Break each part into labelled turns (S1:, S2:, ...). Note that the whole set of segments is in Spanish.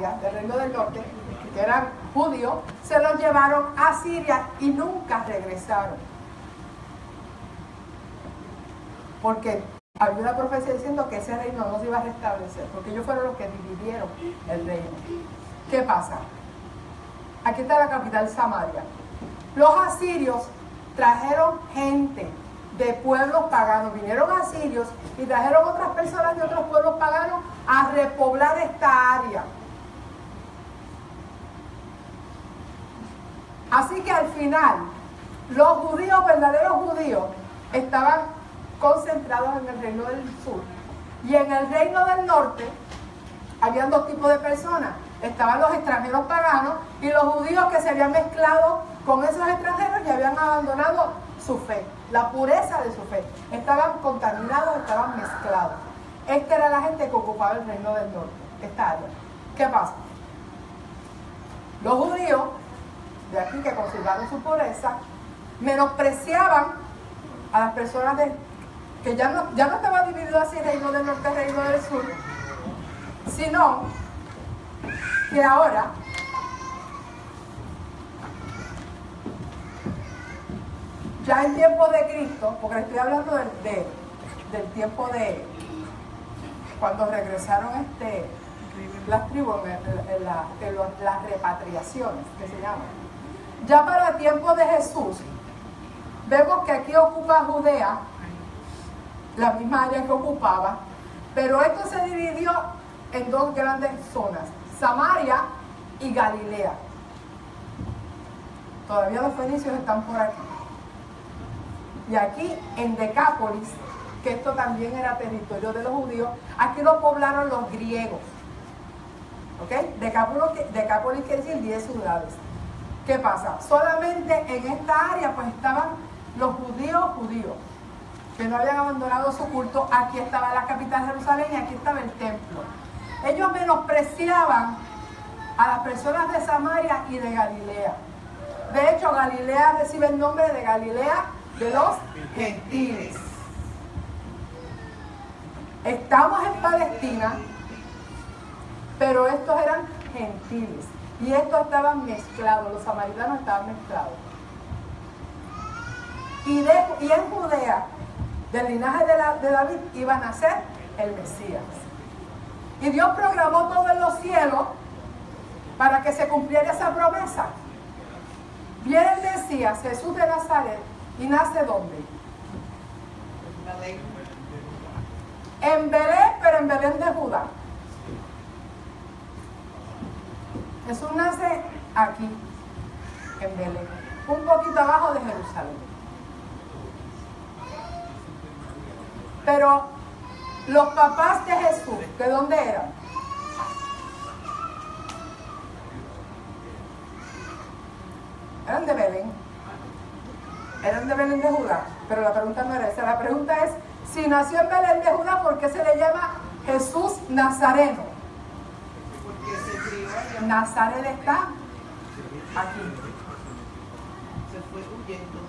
S1: Samaria, del reino del norte, que eran judíos, se los llevaron a Siria y nunca regresaron. Porque había una profecía diciendo que ese reino no se iba a restablecer, porque ellos fueron los que dividieron el reino. ¿Qué pasa? Aquí está la capital, Samaria. Los asirios trajeron gente de pueblos paganos, vinieron asirios y trajeron otras personas de otros pueblos paganos a repoblar esta área. Así que al final, los judíos, verdaderos judíos, estaban concentrados en el reino del sur. Y en el reino del norte, habían dos tipos de personas. Estaban los extranjeros paganos y los judíos que se habían mezclado con esos extranjeros y habían abandonado su fe, la pureza de su fe. Estaban contaminados, estaban mezclados. Esta era la gente que ocupaba el reino del norte, esta área. ¿Qué pasa? Los judíos de aquí que conservaron su pureza menospreciaban a las personas que ya no estaba dividido así el reino del norte, el reino del sur, sino que ahora ya en tiempo de Cristo, porque estoy hablando del tiempo de cuando regresaron las tribus, las repatriaciones que se llaman. Ya para el tiempo de Jesús, vemos que aquí ocupa Judea, la misma área que ocupaba, pero esto se dividió en dos grandes zonas, Samaria y Galilea. Todavía los fenicios están por aquí. Y aquí en Decápolis, que esto también era territorio de los judíos, aquí lo poblaron los griegos. ¿Ok? Decápolis quiere decir 10 ciudades. ¿Qué pasa? Solamente en esta área pues estaban los judíos, que no habían abandonado su culto. Aquí estaba la capital, Jerusalén, y aquí estaba el templo. Ellos menospreciaban a las personas de Samaria y de Galilea. De hecho, Galilea recibe el nombre de Galilea de los gentiles. Estamos en Palestina, pero estos eran gentiles. Y estos estaban mezclados, los samaritanos estaban mezclados. Y en Judea, del linaje de David, iban a ser el Mesías. Y Dios programó todo en los cielos para que se cumpliera esa promesa. Viene el Mesías, Jesús de Nazaret, y nace ¿dónde? En Belén, pero en Belén de Judá. Jesús nace aquí, en Belén, un poquito abajo de Jerusalén. Pero los papás de Jesús, ¿de dónde eran? Eran de Belén. Eran de Belén de Judá. Pero la pregunta no era esa. La pregunta es, si nació en Belén de Judá, ¿por qué se le llama Jesús Nazareno?
S2: Porque se crió allá.
S1: Nazaret está aquí.
S2: Se fue huyendo.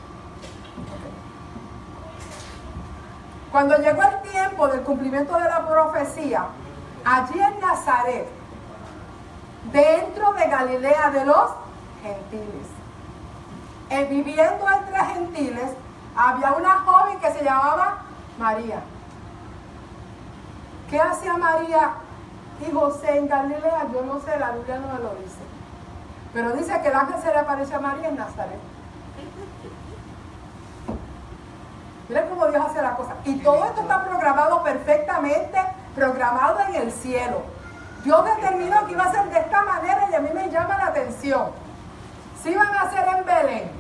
S1: Cuando llegó el tiempo del cumplimiento de la profecía, allí en Nazaret, dentro de Galilea de los gentiles, viviendo entre gentiles, había una joven que se llamaba María. ¿Qué hacía María y José en Galilea? Yo no sé, la Biblia no me lo dice. Pero dice que el ángel se le apareció a María en Nazaret. Miren cómo Dios hace la cosa. Y todo esto está programado perfectamente, programado en el cielo. Dios determinó que iba a ser de esta manera y a mí me llama la atención. Si iban a ser en Belén,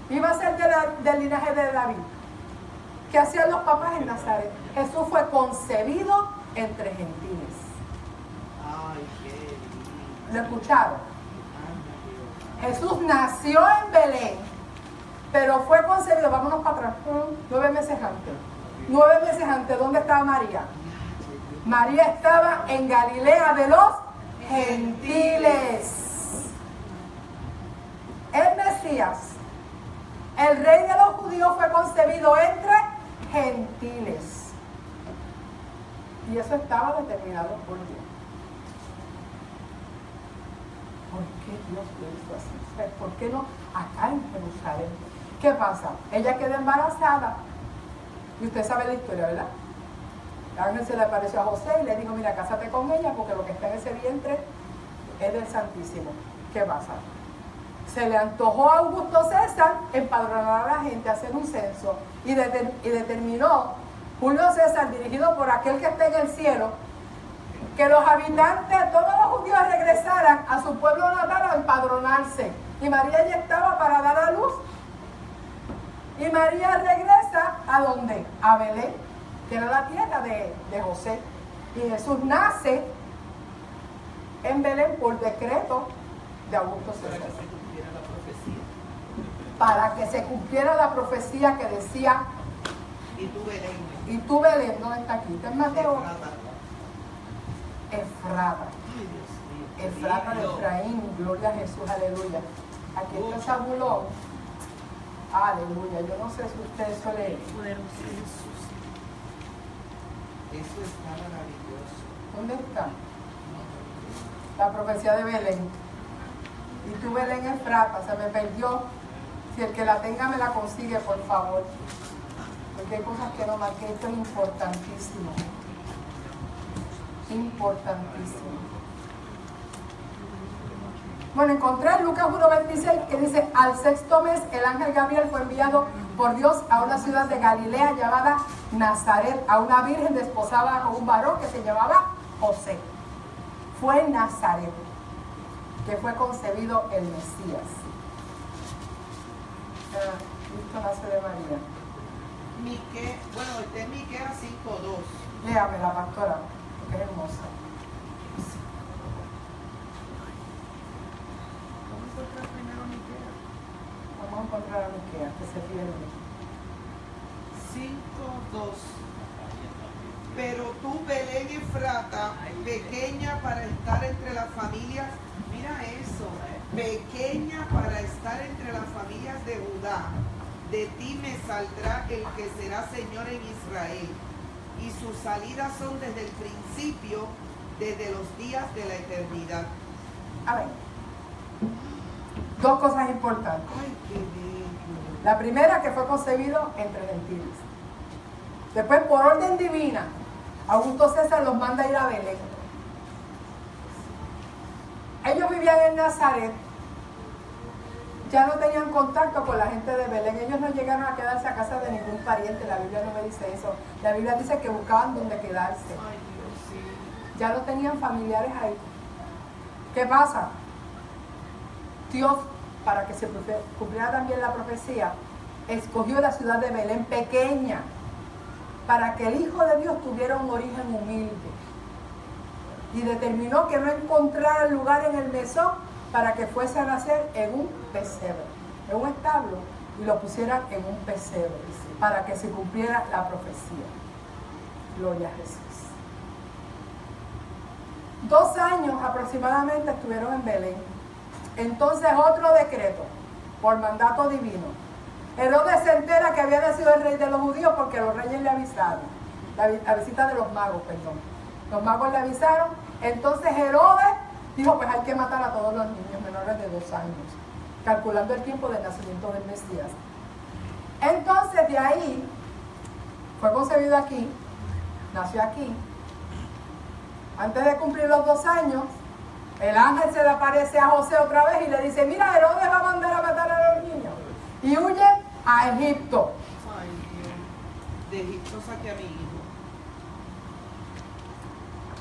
S1: iba a ser del linaje de David. ¿Qué hacían los papás en Nazaret? Jesús fue concebido entre gentiles.
S2: Ay, qué lindo.
S1: ¿Lo escucharon? Jesús nació en Belén, pero fue concebido, vámonos para atrás, 9 meses antes. 9 meses antes, ¿dónde estaba María? María estaba en Galilea de los gentiles. El Mesías, el rey de los judíos, fue concebido entre gentiles. Y eso estaba determinado por Dios. ¿por qué Dios lo hizo así? ¿Por qué no acá en Jerusalén? ¿Qué pasa? Ella queda embarazada y usted sabe la historia, ¿verdad? El ángel se le apareció a José y le dijo, mira, cásate con ella porque lo que está en ese vientre es del Santísimo. ¿Qué pasa? Se le antojó a Augusto César empadronar a la gente, hacer un censo y determinó Julio César, dirigido por aquel que está en el cielo, que los habitantes, todos los judíos regresaran a su pueblo natal a empadronarse. Y María ya estaba para dar a luz. Y María regresa ¿a dónde? A Belén, que era la tierra de José. Y Jesús nace en Belén por decreto de Augusto César. Para que se cumpliera la profecía que decía, y tú Belén, ¿dónde está aquí? ¿Está en Mateo? Efrata. Efrata de Efraín, gloria a Jesús, aleluya. Aquí está Zabulón, aleluya. Yo no sé si ustedes suelen.
S2: Eso está maravilloso.
S1: ¿Dónde está? La profecía de Belén. Y tú Belén Efrata, se me perdió. Si el que la tenga me la consigue, por favor. Porque hay cosas que no marqué. Esto es importantísimo. Importantísimo. Bueno, encontré en Lucas 1:26 que dice, al sexto mes el ángel Gabriel fue enviado por Dios a una ciudad de Galilea llamada Nazaret, a una virgen desposada con un varón que se llamaba José. Fue en Nazaret que fue concebido el Mesías. Cristo nace de María.
S2: Bueno, este es Miqueas 5:2.
S1: Léame la pastora, que es hermosa. Vamos a encontrar a Miqueas, que se pierde.
S2: 5:2. Pero tú, Belén Efrata, pequeña para estar entre las familias, mira eso, pequeña para estar entre las familias de Judá, de ti me saldrá el que será Señor en Israel, y sus salidas son desde el principio, desde los días de la eternidad.
S1: A ver, dos cosas importantes.
S2: Ay, qué bello.
S1: La primera, que fue concebido entre gentiles. Después, por orden divina, Augusto César los manda a ir a Belén. Ellos vivían en Nazaret, ya no tenían contacto con la gente de Belén. Ellos no llegaron a quedarse a casa de ningún pariente. La Biblia no me dice eso. La Biblia dice que buscaban donde quedarse.
S2: Ay, Dios, sí.
S1: Ya no tenían familiares ahí. ¿Qué pasa? Dios, para que se cumpliera también la profecía, escogió la ciudad de Belén pequeña, para que el Hijo de Dios tuviera un origen humilde. Y determinó que no encontrara lugar en el mesón para que fuese a nacer en un pesebre, en un establo, y lo pusieran en un pesebre, para que se cumpliera la profecía. Gloria a Jesús. 2 años aproximadamente estuvieron en Belén. Entonces otro decreto, por mandato divino. Herodes se entera que había nacido el rey de los judíos porque los reyes le avisaron. La visita de los magos, perdón. Los magos le avisaron. Entonces Herodes dijo, pues hay que matar a todos los niños menores de 2 años, calculando el tiempo del nacimiento del Mesías. Entonces de ahí, fue concebido aquí, nació aquí. Antes de cumplir los 2 años, el ángel se le aparece a José otra vez y le dice, mira, Herodes va a mandar a matar a los niños. Y huyen a Egipto.
S2: Ay, Dios. De Egipto saqué a mi hijo.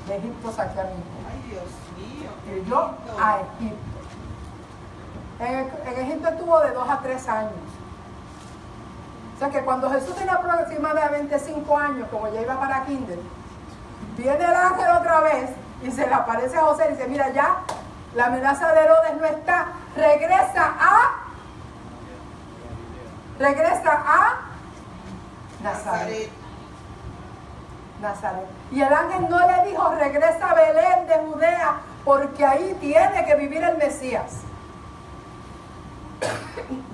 S1: De Egipto saqué a mi hijo.
S2: Ay, Dios mío.
S1: Y yo a Egipto. En Egipto estuvo de 2 a 3 años. O sea que cuando Jesús tenía aproximadamente 5 años, como ya iba para kinder, viene el ángel otra vez y se le aparece a José y dice, mira, ya la amenaza de Herodes no está, regresa a Nazaret. Nazaret. Y el ángel no le dijo, regresa a Belén de Judea, porque ahí tiene que vivir el Mesías.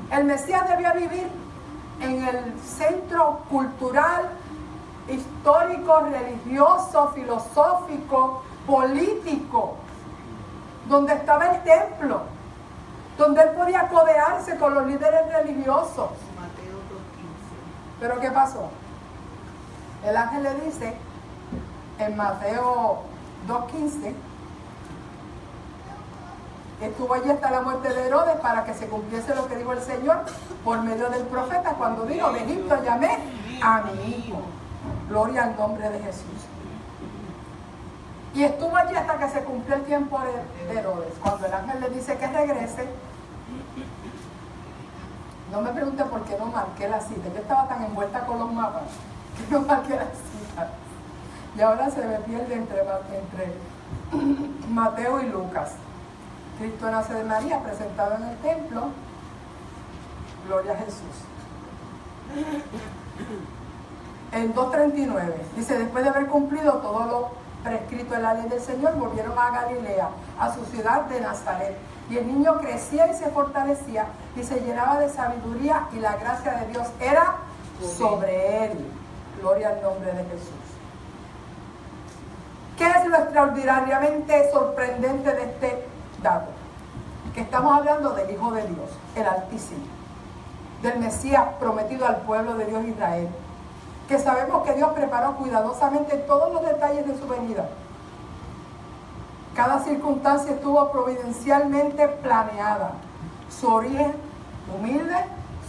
S1: El Mesías debía vivir en el centro cultural, histórico, religioso, filosófico, político donde estaba el templo, donde él podía codearse con los líderes religiosos.
S2: Mateo 2:15.
S1: Pero ¿qué pasó? El ángel le dice en Mateo 2:15, estuvo allí hasta la muerte de Herodes para que se cumpliese lo que dijo el Señor por medio del profeta cuando dijo: de Egipto llamé a mi hijo. Gloria al nombre de Jesús. Y estuvo allí hasta que se cumplió el tiempo de Herodes. Cuando el ángel le dice que regrese, no me pregunte por qué no marqué la cita. Yo estaba tan envuelta con los mapas que no marqué la cita. Y ahora se me pierde entre Mateo y Lucas. Cristo nace de María, presentado en el templo. Gloria a Jesús. En 2:39 dice: después de haber cumplido todo lo prescrito en la ley del Señor, volvieron a Galilea, a su ciudad de Nazaret. Y el niño crecía y se fortalecía y se llenaba de sabiduría, y la gracia de Dios era sobre él. Gloria al nombre de Jesús. ¿Qué es lo extraordinariamente sorprendente de este dato? Que estamos hablando del Hijo de Dios, el Altísimo, del Mesías prometido al pueblo de Dios Israel, que sabemos que Dios preparó cuidadosamente todos los detalles de su venida. Cada circunstancia estuvo providencialmente planeada. Su origen humilde,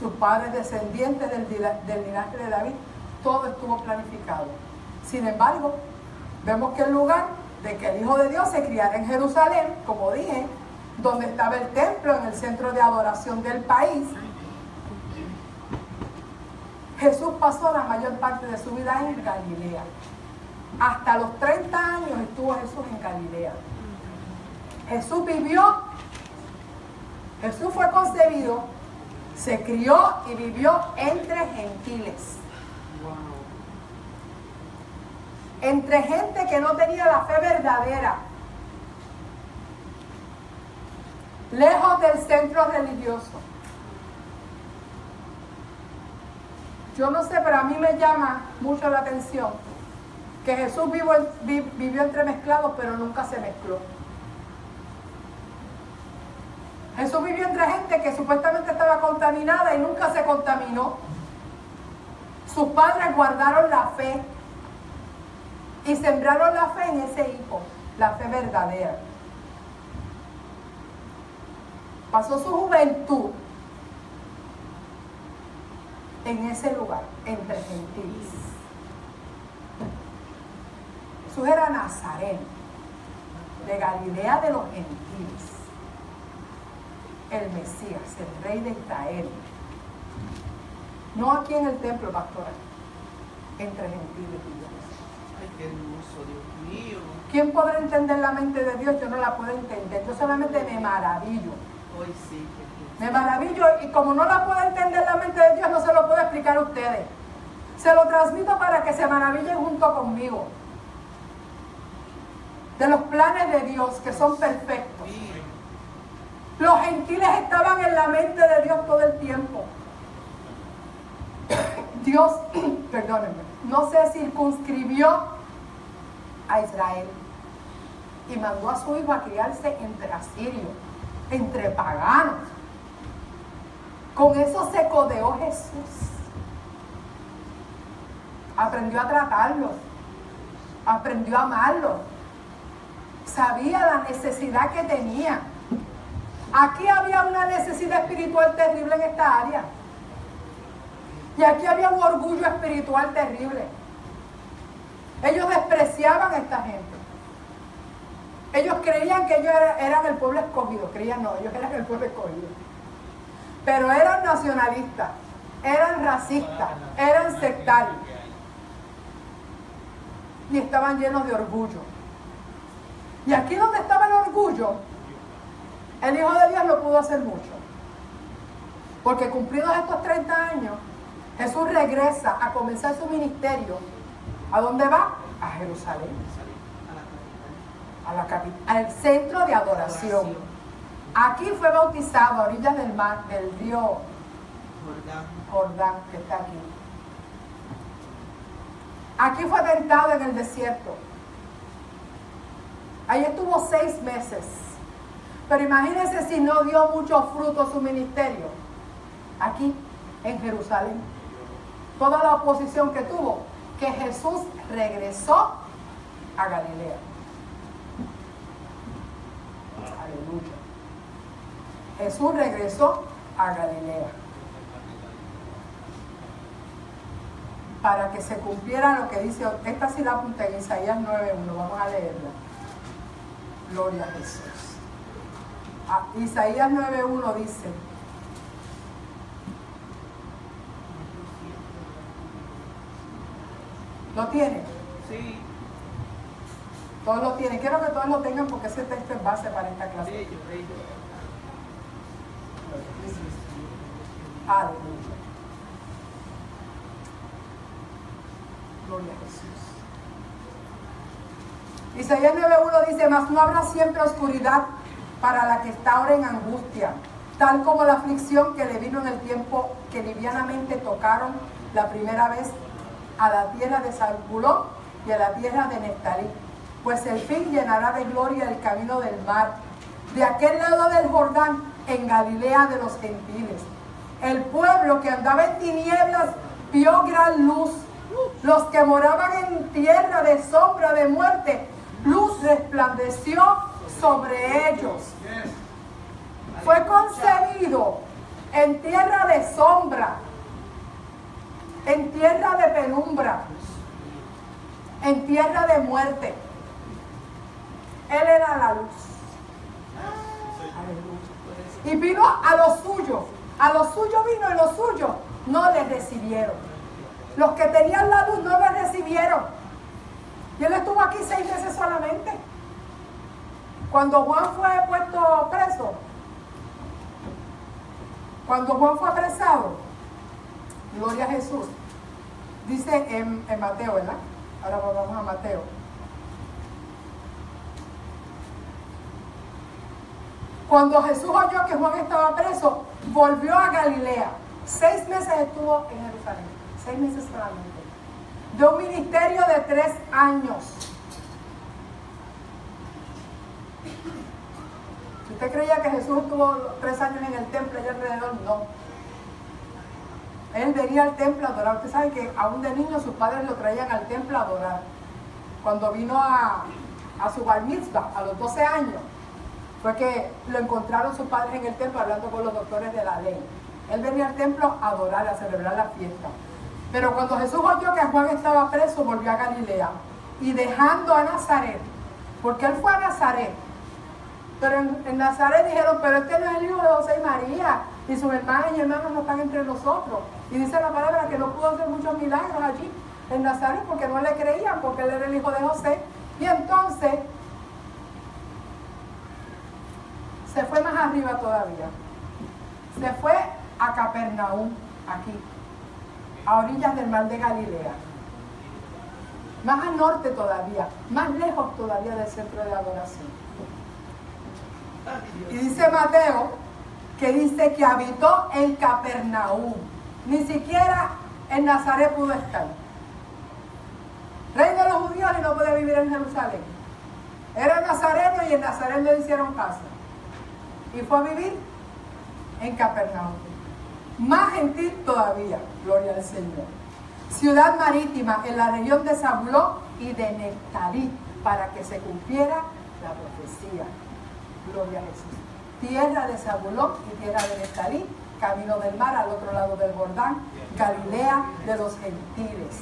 S1: sus padres descendientes del linaje de David, todo estuvo planificado. Sin embargo, vemos que el lugar de que el Hijo de Dios se criara en Jerusalén, como dije, donde estaba el templo, en el centro de adoración del país, Jesús pasó la mayor parte de su vida en Galilea. Hasta los 30 años estuvo Jesús en Galilea. Jesús vivió, Jesús fue concebido, se crió y vivió entre gentiles. Entre gente que no tenía la fe verdadera. Lejos del centro religioso. Yo no sé, pero a mí me llama mucho la atención que Jesús vivió entremezclado, pero nunca se mezcló. Jesús vivió entre gente que supuestamente estaba contaminada y nunca se contaminó. Sus padres guardaron la fe y sembraron la fe en ese hijo, la fe verdadera. Pasó su juventud en ese lugar, entre gentiles. Jesús era Nazareno, de Galilea de los gentiles, el Mesías, el Rey de Israel. No aquí en el templo, pastora, entre gentiles y Dios.
S2: Ay, qué hermoso, Dios mío.
S1: ¿Quién podrá entender la mente de Dios? Yo no la puedo entender. Yo solamente me maravillo.
S2: Hoy sí.
S1: Me maravillo, y como no la puedo entender la mente de Dios, no se lo puedo explicar a ustedes. Se lo transmito para que se maravillen junto conmigo de los planes de Dios, que son perfectos. Los gentiles estaban en la mente de Dios todo el tiempo. Dios, perdónenme, no se circunscribió a Israel y mandó a su hijo a criarse entre asirios, entre paganos. Con eso se codeó Jesús. Aprendió a tratarlos, aprendió a amarlos, sabía la necesidad que tenía. Aquí había una necesidad espiritual terrible en esta área. Y aquí había un orgullo espiritual terrible. Ellos despreciaban a esta gente. Ellos creían que ellos eran el pueblo escogido. Creían, no, ellos eran el pueblo escogido. Pero eran nacionalistas, eran racistas, eran sectarios. Y estaban llenos de orgullo. Y aquí donde estaba el orgullo, el Hijo de Dios no pudo hacer mucho. Porque cumplidos estos 30 años, Jesús regresa a comenzar su ministerio. ¿A dónde va? A Jerusalén. A la capital, al centro de adoración. Aquí fue bautizado a orillas del mar, del río Jordán, que está aquí. Aquí fue tentado en el desierto. Ahí estuvo 6 meses Pero imagínense si no dio mucho fruto su ministerio. Aquí, en Jerusalén. Toda la oposición que tuvo, que Jesús regresó a Galilea. Aleluya. Jesús regresó a Galilea. Para que se cumpliera lo que dice, esta sí la apunté en Isaías 9:1, vamos a leerla. Gloria a Jesús. Isaías 9:1 dice: ¿lo tienen?
S2: Sí.
S1: Todos lo tienen. Quiero que todos lo tengan porque ese texto es base para esta clase.
S2: Bello.
S1: Aleluya. Gloria a Jesús. Isaías 9:1 dice: mas no habrá siempre oscuridad para la que está ahora en angustia, tal como la aflicción que le vino en el tiempo que livianamente tocaron la primera vez a la tierra de Zabulón y a la tierra de Neftalí, pues el fin llenará de gloria el camino del mar, de aquel lado del Jordán, en Galilea de los gentiles. El pueblo que andaba en tinieblas vio gran luz. Los que moraban en tierra de sombra de muerte, luz resplandeció sobre ellos. Fue concebido en tierra de sombra, en tierra de penumbra, en tierra de muerte. Él era la luz. Y vino a los suyos vino y los suyos no le recibieron. Los que tenían la luz no le recibieron. Y él estuvo aquí 6 meses solamente. Cuando Juan fue puesto preso, cuando Juan fue apresado, gloria a Jesús, dice en Mateo, ¿verdad? Ahora vamos a Mateo. Cuando Jesús oyó que Juan estaba preso, volvió a Galilea. 6 meses estuvo en Jerusalén. 6 meses solamente. De un ministerio de 3 años. Si usted creía que Jesús estuvo 3 años en el templo allá alrededor, no. Él venía al templo a adorar. Usted sabe que aún de niño sus padres lo traían al templo a adorar. Cuando vino a su bar mitzvah, a los 12 años, fue que lo encontraron sus padres en el templo hablando con los doctores de la ley. Él venía al templo a adorar, a celebrar la fiesta. Pero cuando Jesús oyó que Juan estaba preso, volvió a Galilea. Y dejando a Nazaret, porque él fue a Nazaret, pero en Nazaret dijeron: pero este no es el hijo de José y María, y sus hermanas y hermanos no están entre nosotros. Y dice la palabra que no pudo hacer muchos milagros allí en Nazaret porque no le creían, porque él era el hijo de José. Y entonces se fue más arriba todavía. Se fue a Capernaum, aquí, a orillas del mar de Galilea. Más al norte todavía, más lejos todavía del centro de adoración. Y dice Mateo, que dice que habitó en Capernaum. Ni siquiera en Nazaret pudo estar. Rey de los judíos y no puede vivir en Jerusalén. Era nazareno y en Nazaret le hicieron caso. Y fue a vivir en Capernaum. Más gentil todavía, gloria al Señor. Ciudad marítima en la región de Zabulón y de Neftalí, para que se cumpliera la profecía. Gloria a Jesús. Tierra de Zabulón y tierra de Neftalí, camino del mar al otro lado del Jordán, Galilea de los gentiles.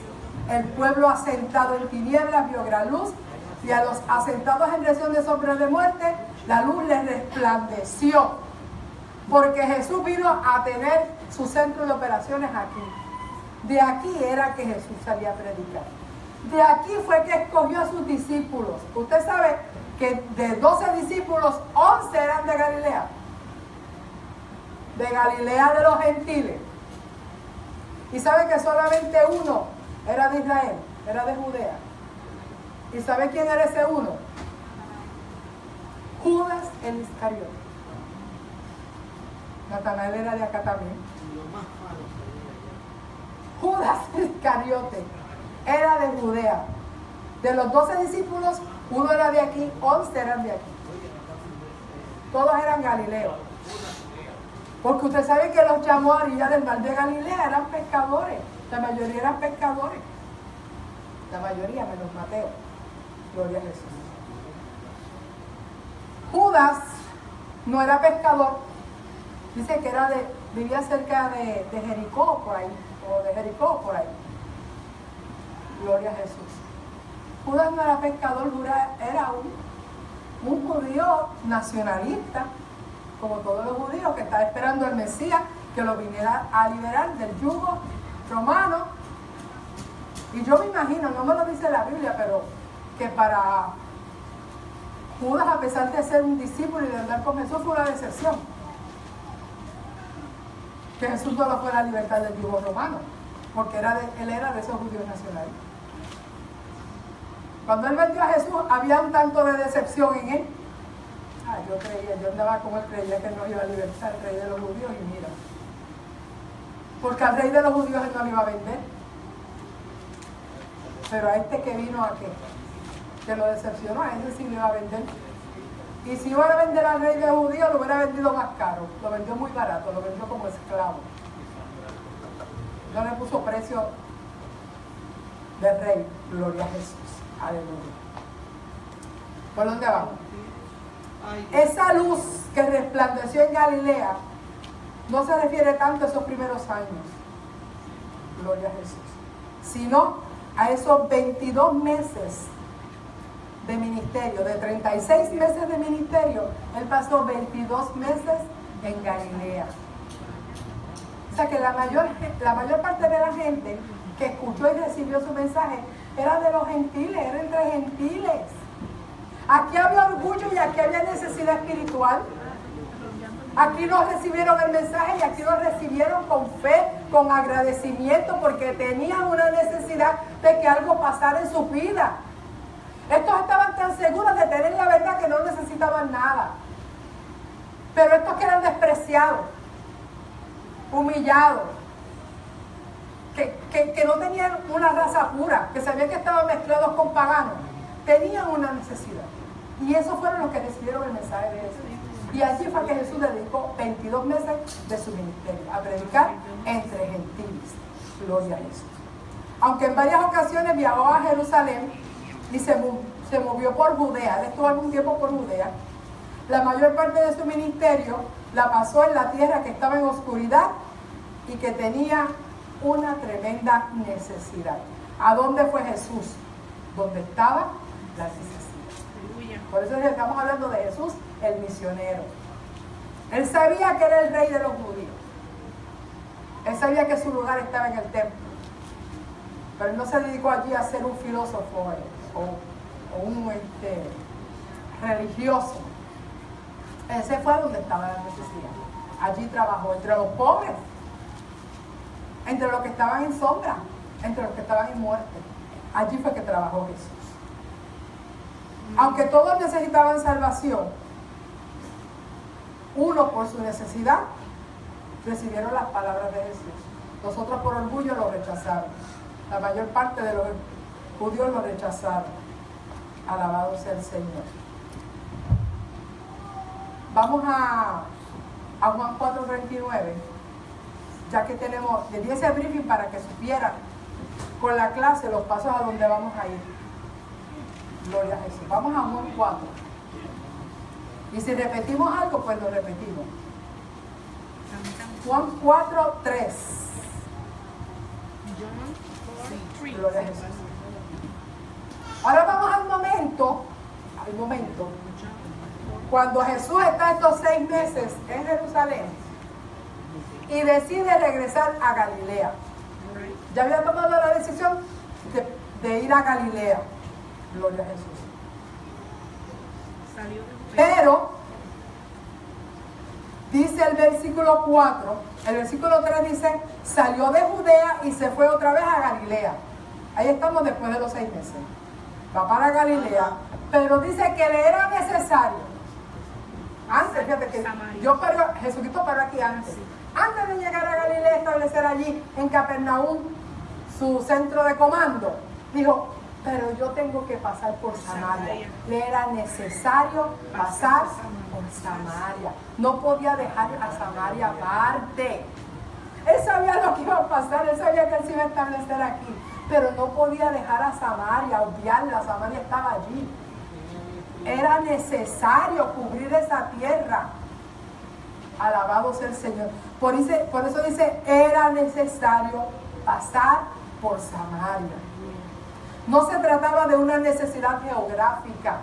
S1: El pueblo asentado en tinieblas vio gran luz, y a los asentados en región de sombra de muerte, la luz les resplandeció. Porque Jesús vino a tener su centro de operaciones aquí. De aquí era que Jesús salía a predicar. De aquí fue que escogió a sus discípulos. Usted sabe que de 12 discípulos, 11 eran de Galilea. De Galilea de los gentiles. Y sabe que solamente uno era de Israel, era de Judea. ¿Y sabe quién era ese uno? Judas el Iscariote. Natanael era de acá también. Judas Iscariote era de Judea. De los 12 discípulos, uno era de aquí, 11 eran de aquí. todos eran galileos. Porque usted sabe que los llamó a orilla del mar de Galilea, eran pescadores. La mayoría eran pescadores. La mayoría, menos Mateo. Gloria a Jesús. Judas no era pescador. Dice que vivía cerca de Jericó, por ahí. O de Jericó, por ahí. Gloria a Jesús. Judas no era pescador, Judas era un judío nacionalista, como todos los judíos, que estaba esperando al Mesías que lo viniera a liberar del yugo romano. Y yo me imagino, no me lo dice la Biblia, pero que para Judas, a pesar de ser un discípulo y de andar con Jesús, fue una decepción. Que Jesús no lo fuera a libertar del yugo romano, porque él era de esos judíos nacionales. Cuando él vendió a Jesús, había un tanto de decepción en él. Yo andaba como él, creía que él no iba a libertar al rey de los judíos, y mira. Porque al rey de los judíos él no lo iba a vender. Pero a este que vino a que lo decepcionó, a ese sí lo iba a vender. Y si iba a vender al rey de los judíos, lo hubiera vendido más caro. Lo vendió muy barato, lo vendió como esclavo. No le puso precio de rey. Gloria a Jesús. Aleluya. ¿Por dónde vamos? Esa luz que resplandeció en Galilea no se refiere tanto a esos primeros años, gloria a Jesús, sino a esos 22 meses de ministerio. De 36 meses de ministerio, él pasó 22 meses en Galilea. O sea que la mayor parte de la gente que escuchó y recibió su mensaje era de los gentiles, era entre gentiles. Aquí había orgullo y aquí había necesidad espiritual. Aquí no recibieron el mensaje y aquí lo recibieron con fe, con agradecimiento, porque tenían una necesidad de que algo pasara en su vida. Estos estaban tan seguros de tener la verdad que no necesitaban nada. Pero estos que eran despreciados, humillados, que no tenían una raza pura, que sabían que estaban mezclados con paganos, tenían una necesidad. Y esos fueron los que recibieron el mensaje de Jesús. Y allí fue que Jesús dedicó 22 meses de su ministerio a predicar entre gentiles. Gloria a Jesús. Aunque en varias ocasiones viajó a Jerusalén y se movió por Judea, él estuvo algún tiempo por Judea, la mayor parte de su ministerio la pasó en la tierra que estaba en oscuridad y que tenía una tremenda necesidad. ¿A dónde fue Jesús? Donde estaba la necesidad. Por eso estamos hablando de Jesús, el misionero. Él sabía que era el rey de los judíos. Él sabía que su lugar estaba en el templo. Pero él no se dedicó allí a ser un filósofo o un religioso. Ese fue donde estaba la necesidad. Allí trabajó entre los pobres, entre los que estaban en sombra, entre los que estaban en muerte. Allí fue que trabajó Jesús. Aunque todos necesitaban salvación, uno por su necesidad recibieron las palabras de Jesús. Los otros por orgullo lo rechazaron. La mayor parte de los judíos lo rechazaron. Alabado sea el Señor. Vamos a Juan 4:39, ya que les di ese briefing para que supieran con la clase los pasos a donde vamos a ir. Gloria a Jesús. Vamos a Juan 4. Y si repetimos algo, pues lo repetimos. Juan 4:3. Gloria a Jesús. Ahora vamos al momento, cuando Jesús está estos 6 meses en Jerusalén y decide regresar a Galilea. Ya había tomado la decisión de ir a Galilea. Gloria a Jesús. Pero dice el versículo 4, el versículo 3 dice, salió de Judea y se fue otra vez a Galilea. Ahí estamos después de los 6 meses. Va para Galilea, pero dice que le era necesario. Antes, fíjate que Jesucristo paró aquí antes. Antes de llegar a Galilea, establecer allí en Capernaum su centro de comando, dijo, pero yo tengo que pasar por Samaria. Le era necesario pasar por Samaria. No podía dejar a Samaria aparte. Él sabía lo que iba a pasar, él sabía que él se iba a establecer aquí, pero no podía dejar a Samaria, obviarla. Samaria estaba allí. Era necesario cubrir esa tierra. Alabado sea el Señor. Por eso dice, era necesario pasar por Samaria. No se trataba de una necesidad geográfica.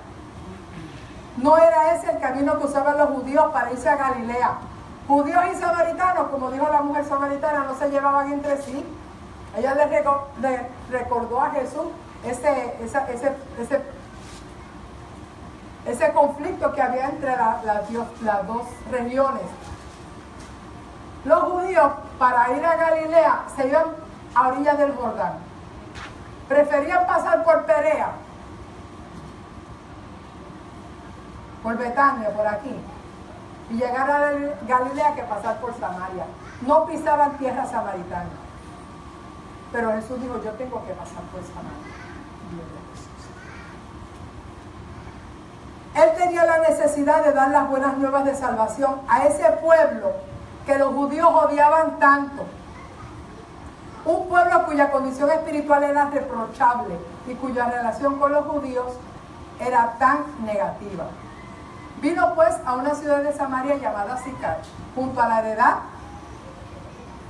S1: No era ese el camino que usaban los judíos para irse a Galilea. Judíos y samaritanos, como dijo la mujer samaritana, no se llevaban entre sí. Ella le recordó a Jesús ese conflicto que había entre las dos regiones. Los judíos, para ir a Galilea, se iban a orillas del Jordán. Preferían pasar por Perea, por Betania, por aquí, y llegar a Galilea que pasar por Samaria. No pisaban tierra samaritana. Pero Jesús dijo, yo tengo que pasar por Samaria. Él tenía la necesidad de dar las buenas nuevas de salvación a ese pueblo que los judíos odiaban tanto. Un pueblo cuya condición espiritual era reprochable y cuya relación con los judíos era tan negativa. Vino pues a una ciudad de Samaria llamada Sicar, junto a la heredad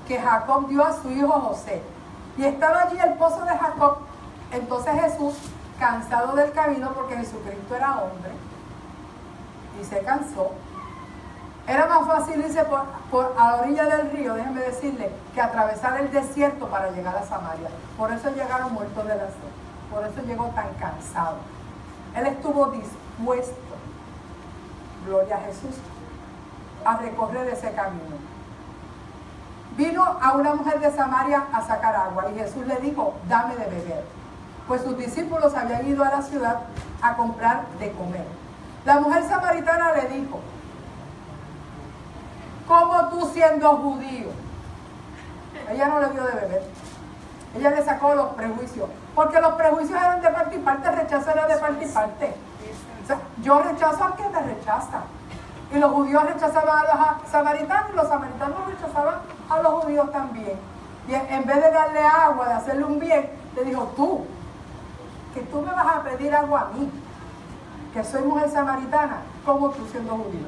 S1: que Jacob dio a su hijo José. Y estaba allí el pozo de Jacob. Entonces Jesús, cansado del camino, porque Jesucristo era hombre, y se cansó, era más fácil irse a la orilla del río, déjenme decirle, que atravesar el desierto para llegar a Samaria. Por eso llegaron muertos de la sed. Por eso llegó tan cansado. Él estuvo dispuesto, gloria a Jesús, a recorrer ese camino. Vino a una mujer de Samaria a sacar agua y Jesús le dijo, dame de beber. Pues sus discípulos habían ido a la ciudad a comprar de comer. La mujer samaritana le dijo, ¿cómo tú siendo judío? Ella no le dio de beber. Ella le sacó los prejuicios. Porque los prejuicios eran de parte y parte, el rechazo era de parte y parte. O sea, yo rechazo al que me rechaza. Y los judíos rechazaban a los samaritanos y los samaritanos rechazaban a los judíos también. Y en vez de darle agua, de hacerle un bien, le dijo, que tú me vas a pedir agua a mí, que soy mujer samaritana, como tú siendo judío.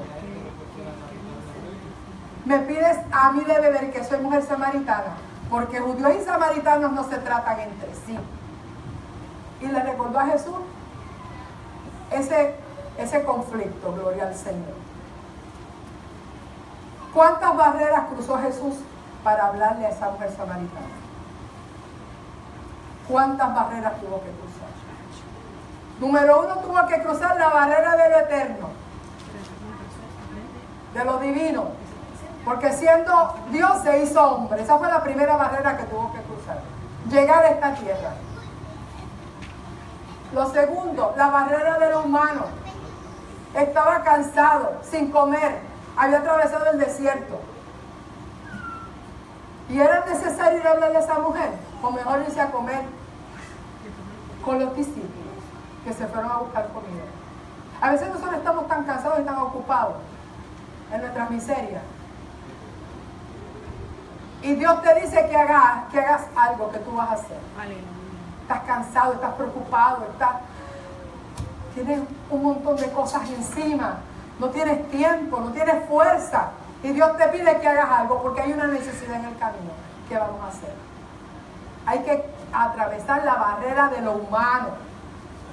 S1: Me pides a mí de beber, que soy mujer samaritana, porque judíos y samaritanos no se tratan entre sí. Y le recordó a Jesús ese conflicto, gloria al Señor. ¿Cuántas barreras cruzó Jesús para hablarle a esa mujer samaritana? ¿Cuántas barreras tuvo que cruzar? Número 1, tuvo que cruzar la barrera de lo eterno, de lo divino, porque siendo Dios se hizo hombre. Esa fue la primera barrera que tuvo que cruzar, llegar a esta tierra. Lo segundo, la barrera de lo humano. Estaba cansado, sin comer, había atravesado el desierto. Y era necesario ir a hablarle a esa mujer, o mejor irse a comer con los discípulos que se fueron a buscar comida. A veces nosotros estamos tan cansados y tan ocupados en nuestras miserias. Y Dios te dice que hagas algo que tú vas a hacer. Aleluya. Estás cansado, estás preocupado, tienes un montón de cosas encima, no tienes tiempo, no tienes fuerza. Y Dios te pide que hagas algo porque hay una necesidad en el camino. ¿Qué vamos a hacer? Hay que atravesar la barrera de lo humano.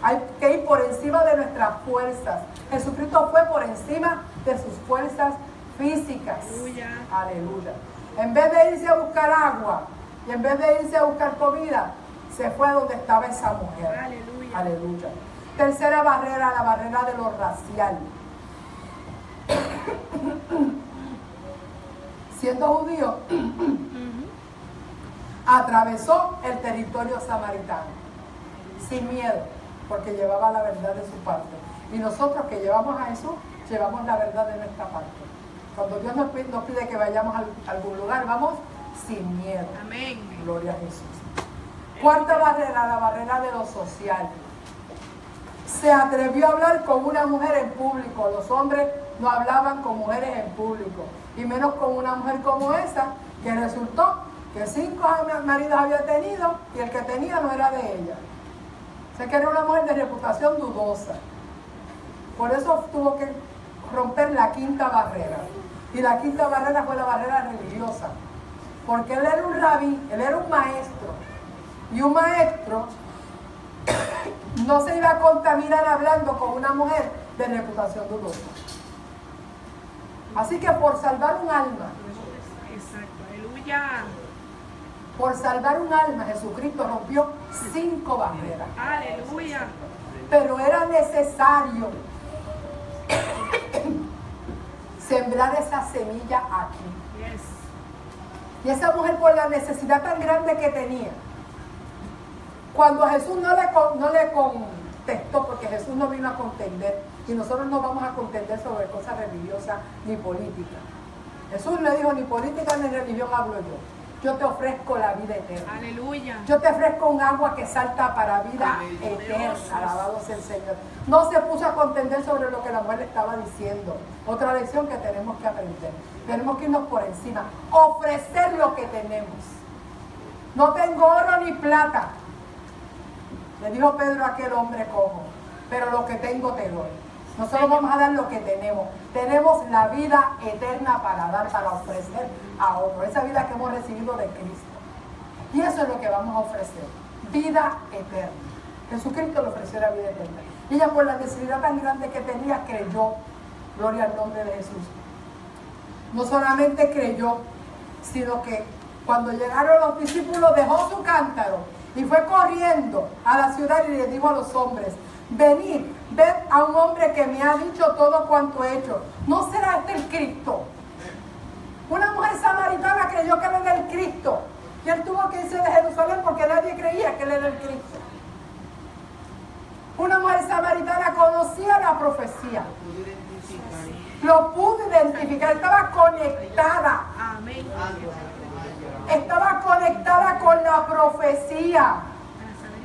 S1: Hay que ir por encima de nuestras fuerzas. Jesucristo fue por encima de sus fuerzas físicas. Aleluya. Aleluya. En vez de irse a buscar agua y en vez de irse a buscar comida, se fue donde estaba esa mujer. Aleluya. Aleluya. Tercera barrera, la barrera de lo racial. Siendo judío, atravesó el territorio samaritano sin miedo, porque llevaba la verdad de su parte. Y nosotros que llevamos a Jesús, llevamos la verdad de nuestra parte. Cuando Dios nos pide que vayamos a algún lugar, vamos sin miedo. Amén. Gloria a Jesús. Cuarta barrera, la barrera de lo social. Se atrevió a hablar con una mujer en público. Los hombres no hablaban con mujeres en público, y menos con una mujer como esa, que resultó que 5 maridos había tenido y el que tenía no era de ella. O sea que era una mujer de reputación dudosa. Por eso tuvo que romper la 5ª barrera. Y la 5ª barrera fue la barrera religiosa. Porque él era un rabí, él era un maestro. Y un maestro no se iba a contaminar hablando con una mujer de reputación dudosa. Así que por salvar un alma,
S3: Exacto, aleluya.
S1: por salvar un alma, Jesucristo rompió 5 barreras.
S3: Aleluya.
S1: Pero era necesario sembrar esa semilla aquí.
S3: Yes.
S1: Y esa mujer, por la necesidad tan grande que tenía, cuando Jesús no le contestó, porque Jesús no vino a contender, y nosotros no vamos a contender sobre cosas religiosas ni políticas. Jesús le dijo, ni política ni religión hablo yo. Yo te ofrezco la vida eterna.
S3: Aleluya.
S1: Yo te ofrezco un agua que salta para vida eterna. Alabado sea el Señor. No se puso a contender sobre lo que la mujer le estaba diciendo. Otra lección que tenemos que aprender. Tenemos que irnos por encima. Ofrecer lo que tenemos. No tengo oro ni plata, le dijo Pedro a aquel hombre cojo, pero lo que tengo te doy. Nosotros vamos a dar lo que tenemos. Tenemos la vida eterna para dar, para ofrecer a otro. Esa vida que hemos recibido de Cristo. Y eso es lo que vamos a ofrecer. Vida eterna. Jesucristo le ofreció la vida eterna. Y ella, por la necesidad tan grande que tenía, creyó. Gloria al nombre de Jesús. No solamente creyó, sino que cuando llegaron los discípulos dejó su cántaro y fue corriendo a la ciudad y le dijo a los hombres: venid, ved a un hombre que me ha dicho todo cuanto he hecho. ¿No será este el Cristo? Una mujer samaritana creyó que él era el Cristo. Y él tuvo que irse de Jerusalén porque nadie creía que él era el Cristo. Una mujer samaritana conocía la profecía. Lo pudo identificar. Estaba conectada.
S3: Amén.
S1: Estaba conectada con la profecía.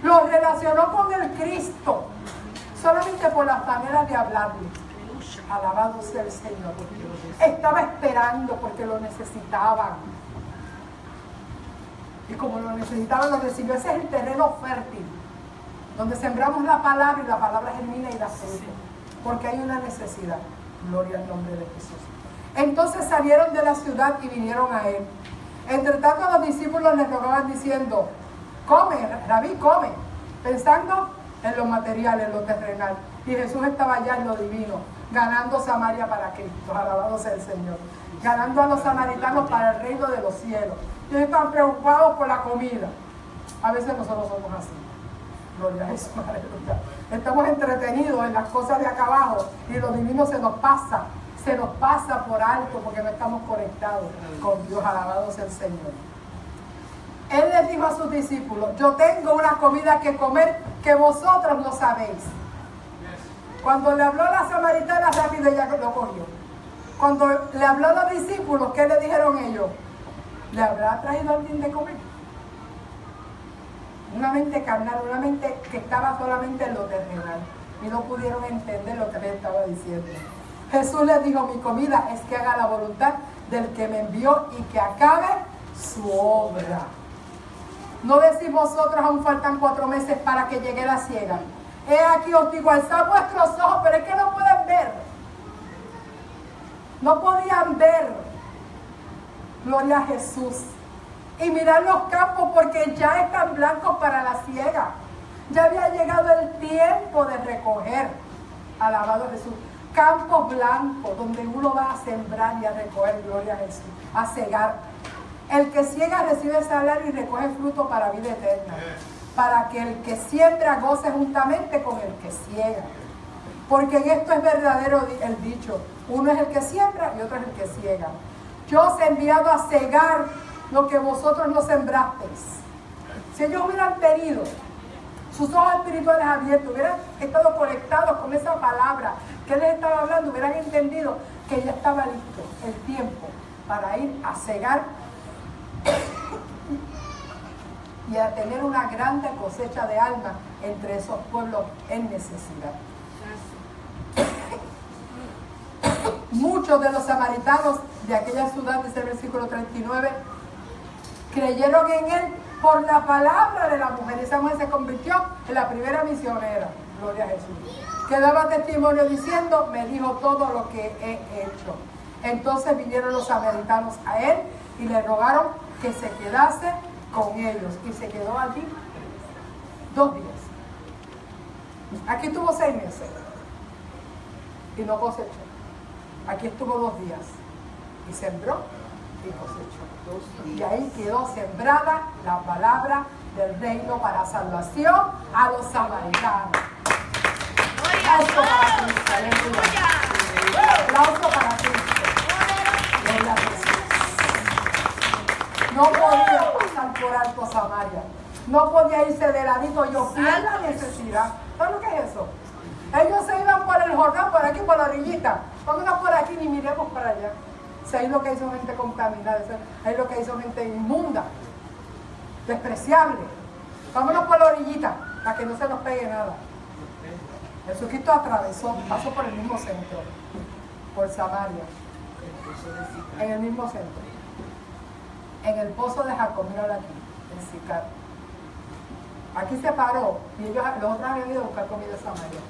S1: Lo relacionó con el Cristo. Solamente por las maneras de hablarle. Alabado sea el Señor. Estaba esperando porque lo necesitaban. Y como lo necesitaban, lo recibió. Ese es el terreno fértil, donde sembramos la palabra y la palabra germina y da fruto. Porque hay una necesidad. Gloria al nombre de Jesús. Entonces salieron de la ciudad y vinieron a él. Entre tanto, los discípulos les rogaban diciendo: come, Rabí, come, pensando en lo material, en lo terrenal. Y Jesús estaba allá en lo divino, ganando Samaria para Cristo. Alabado sea el Señor. Ganando a los samaritanos para el reino de los cielos. Ellos están preocupados por la comida. A veces nosotros somos así. Gloria a Jesús, aleluya. Estamos entretenidos en las cosas de acá abajo y lo divino se nos pasa por alto porque no estamos conectados con Dios. Alabado sea el Señor. Él les dijo a sus discípulos: yo tengo una comida que comer que vosotros no sabéis. Cuando le habló a la samaritana, rápido ella lo cogió. Cuando le habló a los discípulos, ¿qué le dijeron ellos? ¿Le habrá traído alguien de comer? Una mente carnal, una mente que estaba solamente en lo terrenal y no pudieron entender lo que le estaba diciendo. Jesús les dijo: mi comida es que haga la voluntad del que me envió y que acabe su obra. ¿No decís vosotros aún faltan 4 meses para que llegue la siega? He aquí os digo, alzad vuestros ojos, pero es que no pueden ver. No podían ver. Gloria a Jesús. Y mirar los campos porque ya están blancos para la siega. Ya había llegado el tiempo de recoger. Alabado Jesús. Campos blancos donde uno va a sembrar y a recoger, gloria a Jesús, a cegar. El que ciega recibe salario y recoge fruto para vida eterna. Para que el que siembra goce juntamente con el que ciega. Porque en esto es verdadero el dicho: uno es el que siembra y otro es el que ciega. Yo os he enviado a cegar lo que vosotros no sembrasteis. Si ellos hubieran tenido sus ojos espirituales abiertos, hubieran estado conectados con esa palabra que él les estaba hablando, hubieran entendido que ya estaba listo el tiempo para ir a cegar y a tener una grande cosecha de almas entre esos pueblos en necesidad. Muchos de los samaritanos de aquella ciudad, dice el versículo 39, creyeron en él por la palabra de la mujer. Esa mujer se convirtió en la primera misionera, gloria a Jesús, que daba testimonio diciendo, me dijo todo lo que he hecho. Entonces vinieron los samaritanos a él y le rogaron que se quedase con ellos, y se quedó allí 2 días. Aquí estuvo 6 meses y no cosechó. Aquí estuvo 2 días y sembró y cosechó. Y ahí quedó sembrada la palabra del reino para salvación a los samaritanos. Aplauso para Cristo. Aleluya. Aplauso para Cristo. Gloria a Jesús. No podía pasar por alto Samaria. No podía irse de ladito. Yo fui en la necesidad. ¿Sabes lo que es eso? Ellos se iban por el Jordán, por aquí, por la orillita. Vámonos por aquí, ni miremos para allá. Si ahí lo que hizo gente contaminada, ahí lo que hizo gente inmunda, despreciable. Vámonos por la orillita, para que no se nos pegue nada. Jesucristo atravesó, pasó por el mismo centro, por Samaria, en el mismo centro, en el pozo de Jacob, míralo aquí, en Sicar. Aquí se paró y ellos, los otros habían ido a buscar comida en Samaria,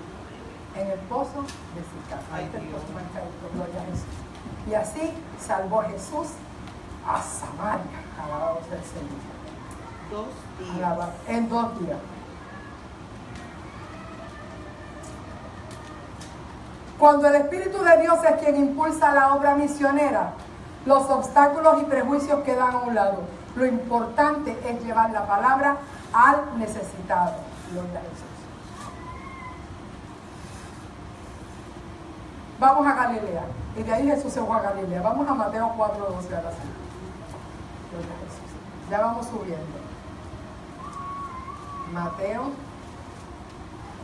S1: en el pozo de Sicar. Ahí está el pozo marcadito, gloria a Jesús. Y así salvó Jesús a Samaria. Alabado sea el Señor.
S2: 2 días.
S1: En 2 días. Cuando el Espíritu de Dios es quien impulsa la obra misionera, los obstáculos y prejuicios quedan a un lado. Lo importante es llevar la palabra al necesitado. Gloria a Jesús. Vamos a Galilea. Y de ahí Jesús se fue a Galilea. Vamos a Mateo 4:12 ahora sí. Gloria a Jesús. Ya vamos subiendo. Mateo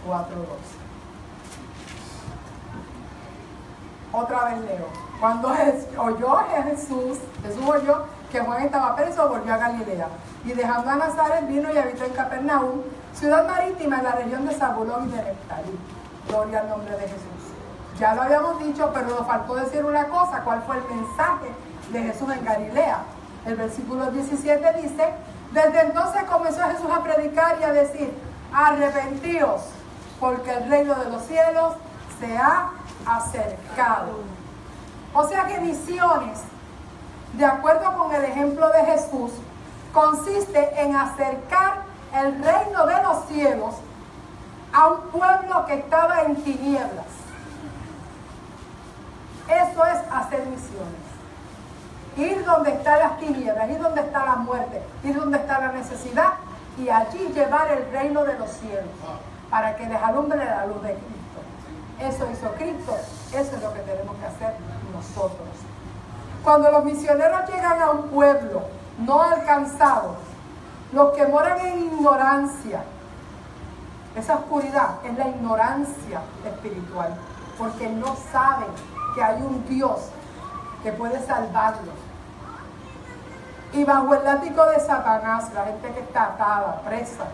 S1: 4:12. Otra vez leo. Cuando oyó Jesús oyó que Juan estaba preso, volvió a Galilea. Y dejando a Nazaret, vino y habitó en Capernaum, ciudad marítima en la región de Zabulón y de Neftalí. Gloria al nombre de Jesús. Ya lo habíamos dicho, pero nos faltó decir una cosa. ¿Cuál fue el mensaje de Jesús en Galilea? El versículo 17 dice, desde entonces comenzó Jesús a predicar y a decir, arrepentíos, porque el reino de los cielos se ha acercado. O sea que misiones, de acuerdo con el ejemplo de Jesús, consiste en acercar el reino de los cielos a un pueblo que estaba en tinieblas. Eso es hacer misiones. Ir donde están las tinieblas, ir donde está la muerte, ir donde está la necesidad y allí llevar el reino de los cielos para que les alumbre la luz de Cristo. Eso hizo Cristo, eso es lo que tenemos que hacer nosotros. Cuando los misioneros llegan a un pueblo no alcanzado, los que moran en ignorancia, esa oscuridad es la ignorancia espiritual, porque no saben que hay un Dios que puede salvarlos. Y bajo el látigo de Satanás, la gente que está atada, presa,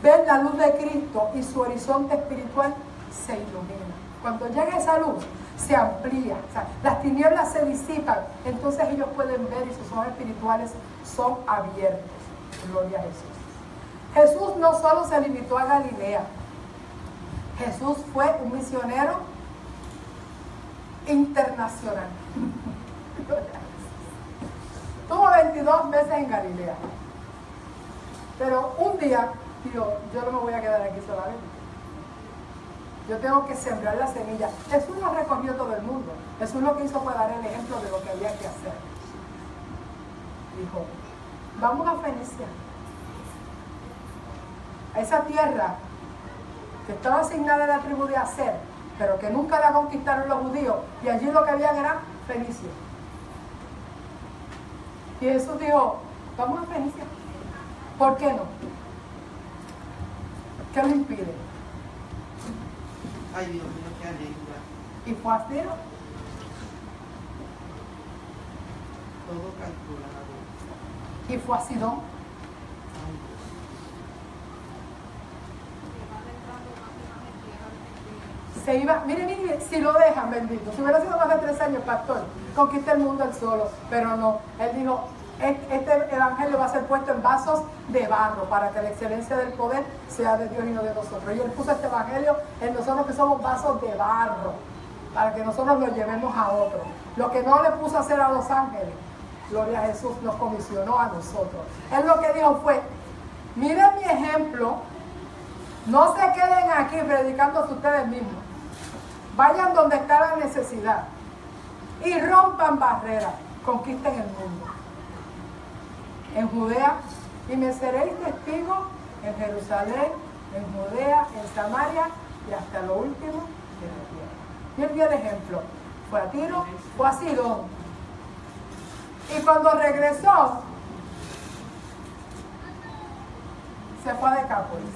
S1: ven la luz de Cristo y su horizonte espiritual se ilumina. Cuando llega esa luz, se amplía, o sea, las tinieblas se disipan, entonces ellos pueden ver y sus ojos espirituales son abiertos. Gloria a Jesús. Jesús no solo se limitó a Galilea, Jesús fue un misionero internacional. Tuvo 22 meses en Galilea, pero un día dijo, yo no me voy a quedar aquí solamente. Yo tengo que sembrar la semilla. Jesús no recorrió todo el mundo. Jesús lo que hizo fue dar el ejemplo de lo que había que hacer. Dijo, vamos a Fenicia, a esa tierra que estaba asignada a la tribu de Aser, pero que nunca la conquistaron los judíos, y allí lo que habían era Fenicia. Y Jesús dijo, vamos a Fenicia. ¿Por qué no? ¿Qué lo impide?
S2: Ay, Dios mío, qué alegría.
S1: Y fue a Tiro.
S2: Todo calculado.
S1: Y fue a Sidón. se iba, mire, si lo dejan, bendito. Si hubiera sido más de 3 años, pastor, conquista el mundo él solo. Pero no, él dijo, este evangelio va a ser puesto en vasos de barro para que la excelencia del poder sea de Dios y no de nosotros. Y él puso este evangelio en nosotros que somos vasos de barro, para que nosotros lo llevemos a otro. Lo que no le puso a hacer a los ángeles, gloria a Jesús, nos comisionó a nosotros. Él lo que dijo fue, miren mi ejemplo, no se queden aquí predicándose ustedes mismos. Vayan donde está la necesidad y rompan barreras, conquisten el mundo. En Judea, y me seréis testigos en Jerusalén, en Judea, en Samaria y hasta lo último de la tierra. Y él dio el ejemplo. Fue a Tiro, fue a Sidón. Y cuando regresó, se fue a Decápolis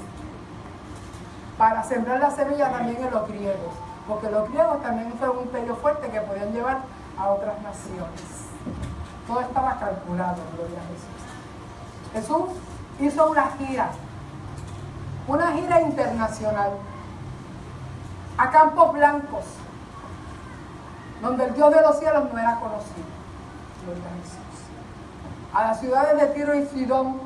S1: para sembrar la semilla también en los griegos, porque los griegos también fue un imperio fuerte que podían llevar a otras naciones. Todo estaba calculado, gloria a Jesús. Jesús hizo una gira internacional a campos blancos, donde el Dios de los cielos no era conocido, gloria a Jesús. A las ciudades de Tiro y Sidón,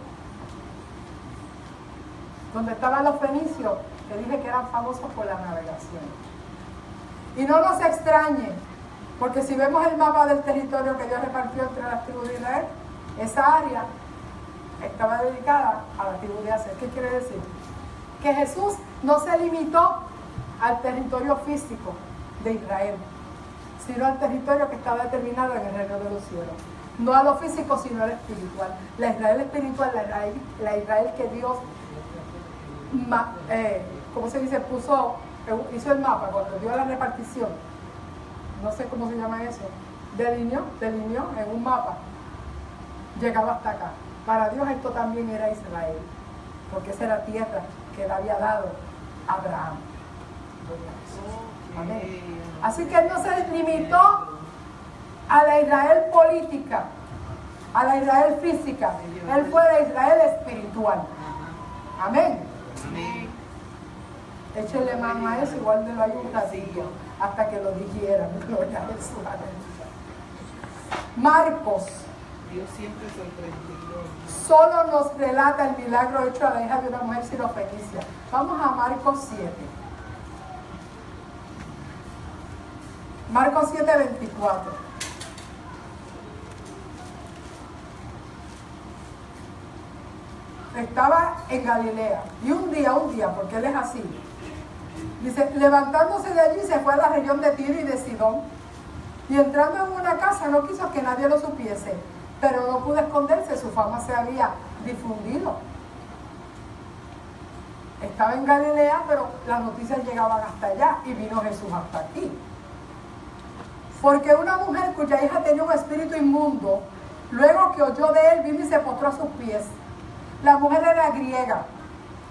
S1: donde estaban los fenicios, que dije que eran famosos por la navegación. Y no nos extrañe, porque si vemos el mapa del territorio que Dios repartió entre las tribus de Israel, esa área estaba dedicada a la tribu de Aser. ¿Qué quiere decir? Que Jesús no se limitó al territorio físico de Israel, sino al territorio que estaba determinado en el reino de los cielos. No a lo físico, sino a lo espiritual. La Israel espiritual, la Israel que Dios, ¿cómo se dice? Hizo el mapa cuando dio la repartición. No sé cómo se llama eso. Delineó en un mapa. Llegaba hasta acá. Para Dios esto también era Israel, porque esa era tierra que le había dado a Abraham. Amén. Así que él no se limitó a la Israel política, a la Israel física. Él fue la Israel espiritual. Amén. Échenle mano a eso, igual de lo hay un ratillo, hasta que lo digieran. Gloria a Jesús. Marcos.
S2: Dios siempre sorprendido.
S1: Solo nos relata el milagro hecho a la hija de una mujer sirofenicia. Vamos a Marcos 7. Marcos 7, 24. Estaba en Galilea. Y un día, porque él es así. Dice, levantándose de allí se fue a la región de Tiro y de Sidón. Y entrando en una casa no quiso que nadie lo supiese. Pero no pudo esconderse, su fama se había difundido. Estaba en Galilea, pero las noticias llegaban hasta allá y vino Jesús hasta aquí. Porque una mujer cuya hija tenía un espíritu inmundo, luego que oyó de él, vino y se postró a sus pies. La mujer era griega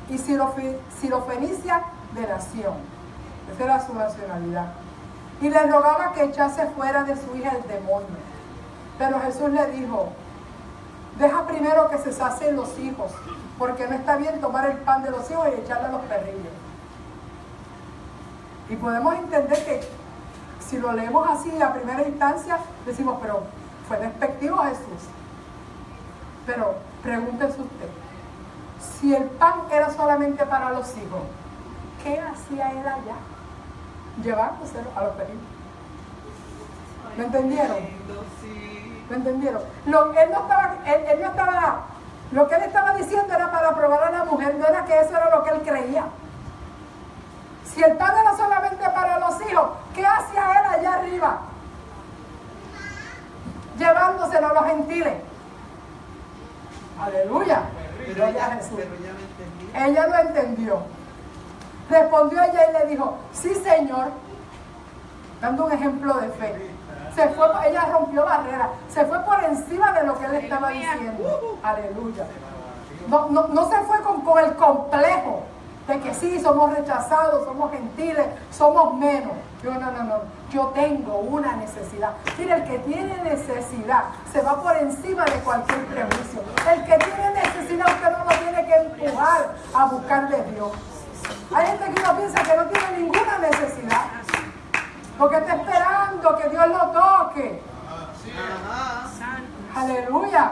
S1: y sirofenicia de nación. Esa era su nacionalidad. Y le rogaba que echase fuera de su hija el demonio. Pero Jesús le dijo, deja primero que se sacien los hijos, porque no está bien tomar el pan de los hijos y echarle a los perrillos. Y podemos entender que si lo leemos así a primera instancia, decimos, pero fue despectivo a Jesús. Pero pregúntese usted, si el pan era solamente para los hijos, ¿qué hacía él allá? Llevándoselo a los perrillos. ¿Me entendieron? ¿Me entendieron? Lo que él estaba diciendo era para probar a la mujer, no era que eso era lo que él creía. Si el pan era solamente para los hijos, ¿qué hacía él allá arriba? Llevándoselo a los gentiles. Aleluya.
S2: Pero ella
S1: lo entendió. Respondió ella y le dijo, sí, Señor, dando un ejemplo de fe. Ella rompió barreras, se fue por encima de lo que él estaba diciendo. Aleluya. No se fue con el complejo de que sí, somos rechazados, somos gentiles, somos menos. No. Yo tengo una necesidad. Mira, el que tiene necesidad se va por encima de cualquier prejuicio. El que tiene necesidad, usted no lo tiene que empujar a buscar de Dios. Hay gente que no piensa que no tiene ninguna necesidad, porque está esperando que Dios lo toque.
S2: Ajá.
S3: Santo.
S1: Aleluya.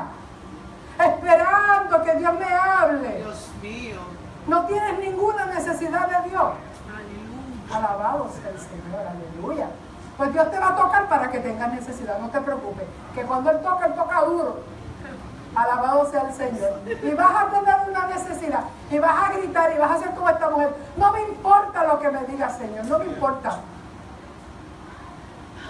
S1: Esperando que Dios me hable.
S2: Dios mío.
S1: No tienes ninguna necesidad de Dios.
S3: Aleluya.
S1: Alabado sea el Señor, aleluya. Pues Dios te va a tocar para que tengas necesidad, no te preocupes. Que cuando Él toca duro. Alabado sea el Señor. Y vas a tener una necesidad. Y vas a gritar y vas a hacer como esta mujer. No me importa lo que me diga, Señor, no me importa.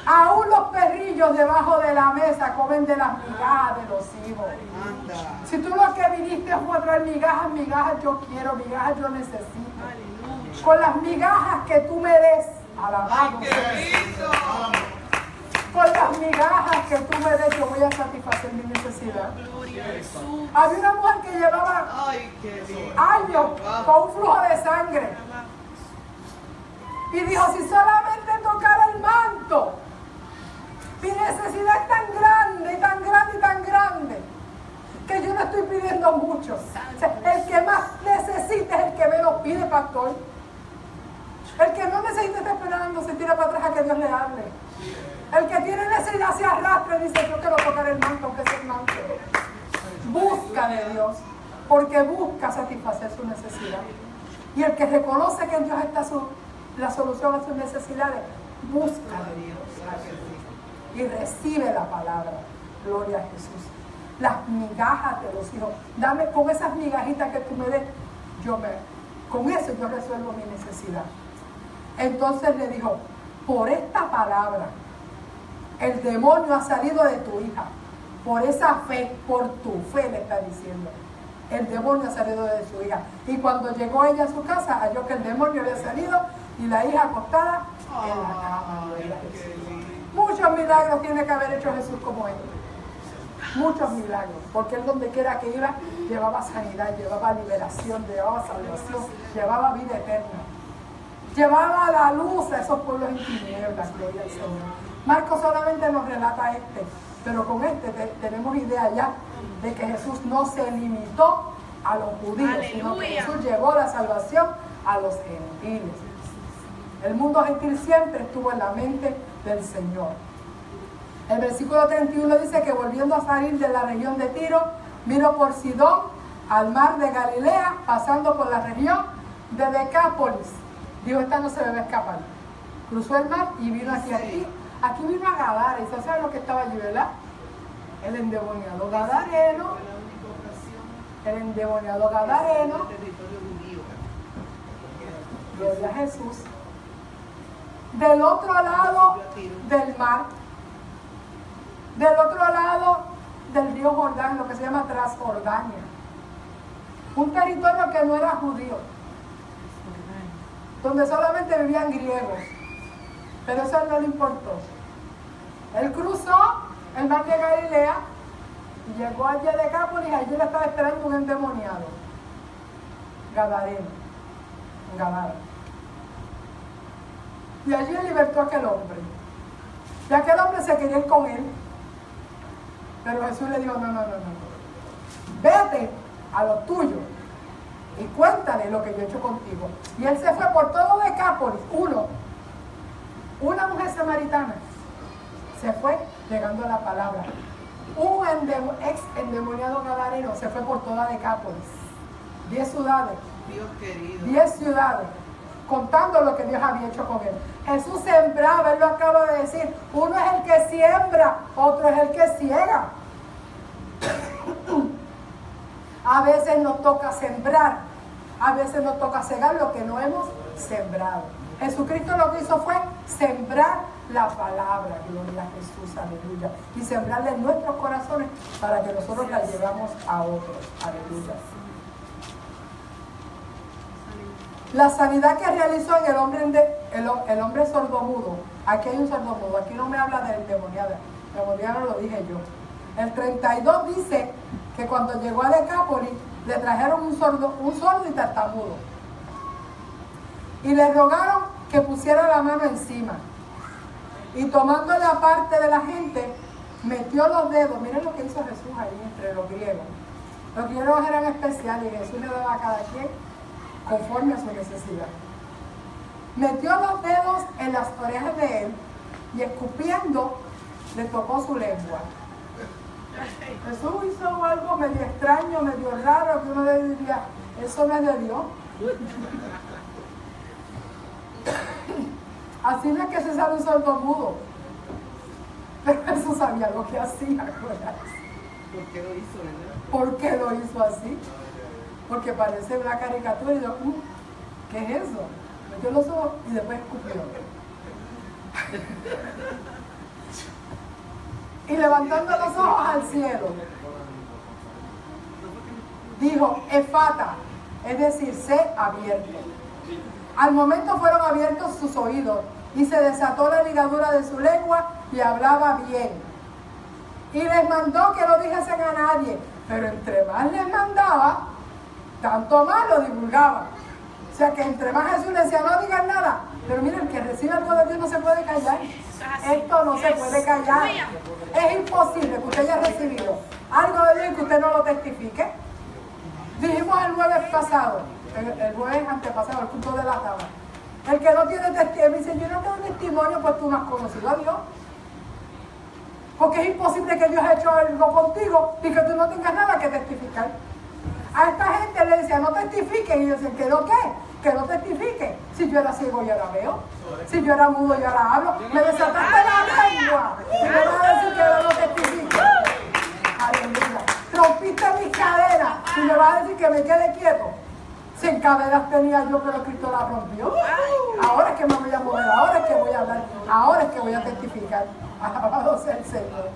S1: Aún los perrillos debajo de la mesa comen de las migajas de los hijos.
S2: Anda.
S1: Si tú lo que viniste fue a traer migajas, migajas yo quiero, migajas yo necesito.
S3: Aleluya.
S1: Con las migajas que tú me des, alabado sea el
S2: ¡Qué
S1: Señor.
S2: lindo!
S1: Con las migajas que tú me des, yo voy a satisfacer mi necesidad.
S3: Gloria a Jesús.
S1: Había una mujer que llevaba
S2: ¡Ay, qué lindo!
S1: años con un flujo de sangre. Y dijo, si solamente tocara el manto, mi necesidad es tan grande, y tan grande, y tan grande, que yo no estoy pidiendo mucho. O sea, el que más necesita es el que menos pide, pastor. El que no necesita está esperando, se tira para atrás a que Dios le hable. El que tiene necesidad se arrastra y dice, yo quiero tocar el manto, aunque sea el manto. Busca de Dios, porque busca satisfacer su necesidad. Y el que reconoce que en Dios está la solución a sus necesidades, busca de Dios. Y recibe la palabra. Gloria a Jesús. Las migajas de los hijos. Dame con esas migajitas que tú me des, con eso yo resuelvo mi necesidad. Entonces le dijo, por esta palabra, el demonio ha salido de tu hija. Por esa fe, por tu fe le está diciendo. El demonio ha salido de su hija. Y cuando llegó ella a su casa, halló que el demonio había salido y la hija acostada en la cama. Gloria a Jesús. Muchos milagros tiene que haber hecho Jesús como él. Muchos milagros. Porque él donde quiera que iba, llevaba sanidad, llevaba liberación, llevaba salvación, llevaba vida eterna. Llevaba la luz a esos pueblos en tinieblas. Gloria al Señor. Marcos solamente nos relata pero con tenemos idea ya de que Jesús no se limitó a los judíos, sino que Jesús llevó la salvación a los gentiles. El mundo gentil siempre estuvo en la mente del Señor. El versículo 31 dice que volviendo a salir de la región de Tiro, vino por Sidón al mar de Galilea, pasando por la región de Decápolis. Dijo, esta no se me va a escapar. Cruzó el mar y vino hacia aquí. Aquí vino a Gadara. ¿Y usted sabe lo que estaba allí, verdad? El endemoniado gadareno. El endemoniado gadareno. Gloria a Jesús. Del otro lado del mar, del otro lado del río Jordán, lo que se llama Transjordania, un territorio que no era judío, donde solamente vivían griegos, pero eso no le importó. Él cruzó el mar de Galilea y llegó allí a Decápolis. Allí le estaba esperando un endemoniado gadareno, Gadara. Y allí libertó a aquel hombre. Y aquel hombre se quería ir con él. Pero Jesús le dijo, no. Vete a los tuyos y cuéntale lo que yo he hecho contigo. Y él se fue por todo Decápolis. Una mujer samaritana se fue llegando a la palabra. Un ex endemoniado gadareno se fue por toda Decápolis. 10 ciudades.
S2: Dios querido.
S1: 10 ciudades. Contando lo que Dios había hecho con él. Jesús sembraba, él lo acaba de decir. Uno es el que siembra, otro es el que ciega. A veces nos toca sembrar, a veces nos toca cegar lo que no hemos sembrado. Jesucristo lo que hizo fue sembrar la palabra, gloria a Jesús, aleluya. Y sembrarla en nuestros corazones para que nosotros la llevamos a otros, aleluya. La sanidad que realizó en el hombre sordomudo. Aquí hay un sordomudo, aquí no me habla del endemoniado. El endemoniado lo dije yo. El 32 dice que cuando llegó a Decápolis le trajeron un sordo y tartamudo. Y le rogaron que pusiera la mano encima. Y tomando la parte de la gente, metió los dedos. Miren lo que hizo Jesús ahí entre los griegos. Los griegos eran especiales y Jesús le daba a cada quien conforme a su necesidad. Metió los dedos en las orejas de él y escupiendo le tocó su lengua. Jesús hizo algo medio extraño, medio raro, que uno le diría, eso no es de Dios. Así no es que César un sordomudo, pero Jesús sabía lo que hacía.
S2: ¿Por qué lo hizo, verdad?
S1: ¿Por qué lo hizo así? Porque parece una caricatura y yo, ¿qué es eso? Metió los ojos y después escupió. Y levantando los ojos al cielo, dijo, Efata, es decir, sé abierto. Al momento fueron abiertos sus oídos y se desató la ligadura de su lengua y hablaba bien. Y les mandó que no dijesen a nadie, pero entre más les mandaba, tanto más lo divulgaba. O sea que entre más Jesús le decía, no digan nada. Pero miren, el que recibe algo de Dios no se puede callar. Esto no se puede callar. Es imposible que usted haya recibido algo de Dios y que usted no lo testifique. Dijimos el jueves pasado, el jueves antepasado, el culto de la tabla. El que no tiene testimonio, dice, yo no tengo testimonio, pues tú no has conocido a Dios. Porque es imposible que Dios haya hecho algo contigo y que tú no tengas nada que testificar. A esta gente le decía, no testifiquen. Y dicen, ¿que no qué? Que no testifiquen. Si yo era ciego, yo ahora veo. Si yo era mudo, yo ahora hablo. Me desataste la lengua. Y me vas a decir que yo no testifique. Aleluya. Rompiste mis cadenas. Y me vas a decir que me quede quieto. Sin cadenas tenía yo, pero Cristo las rompió. Ahora es que me voy a mover. Ahora es que voy a hablar. Ahora es que voy a testificar. Alabado sea el Señor.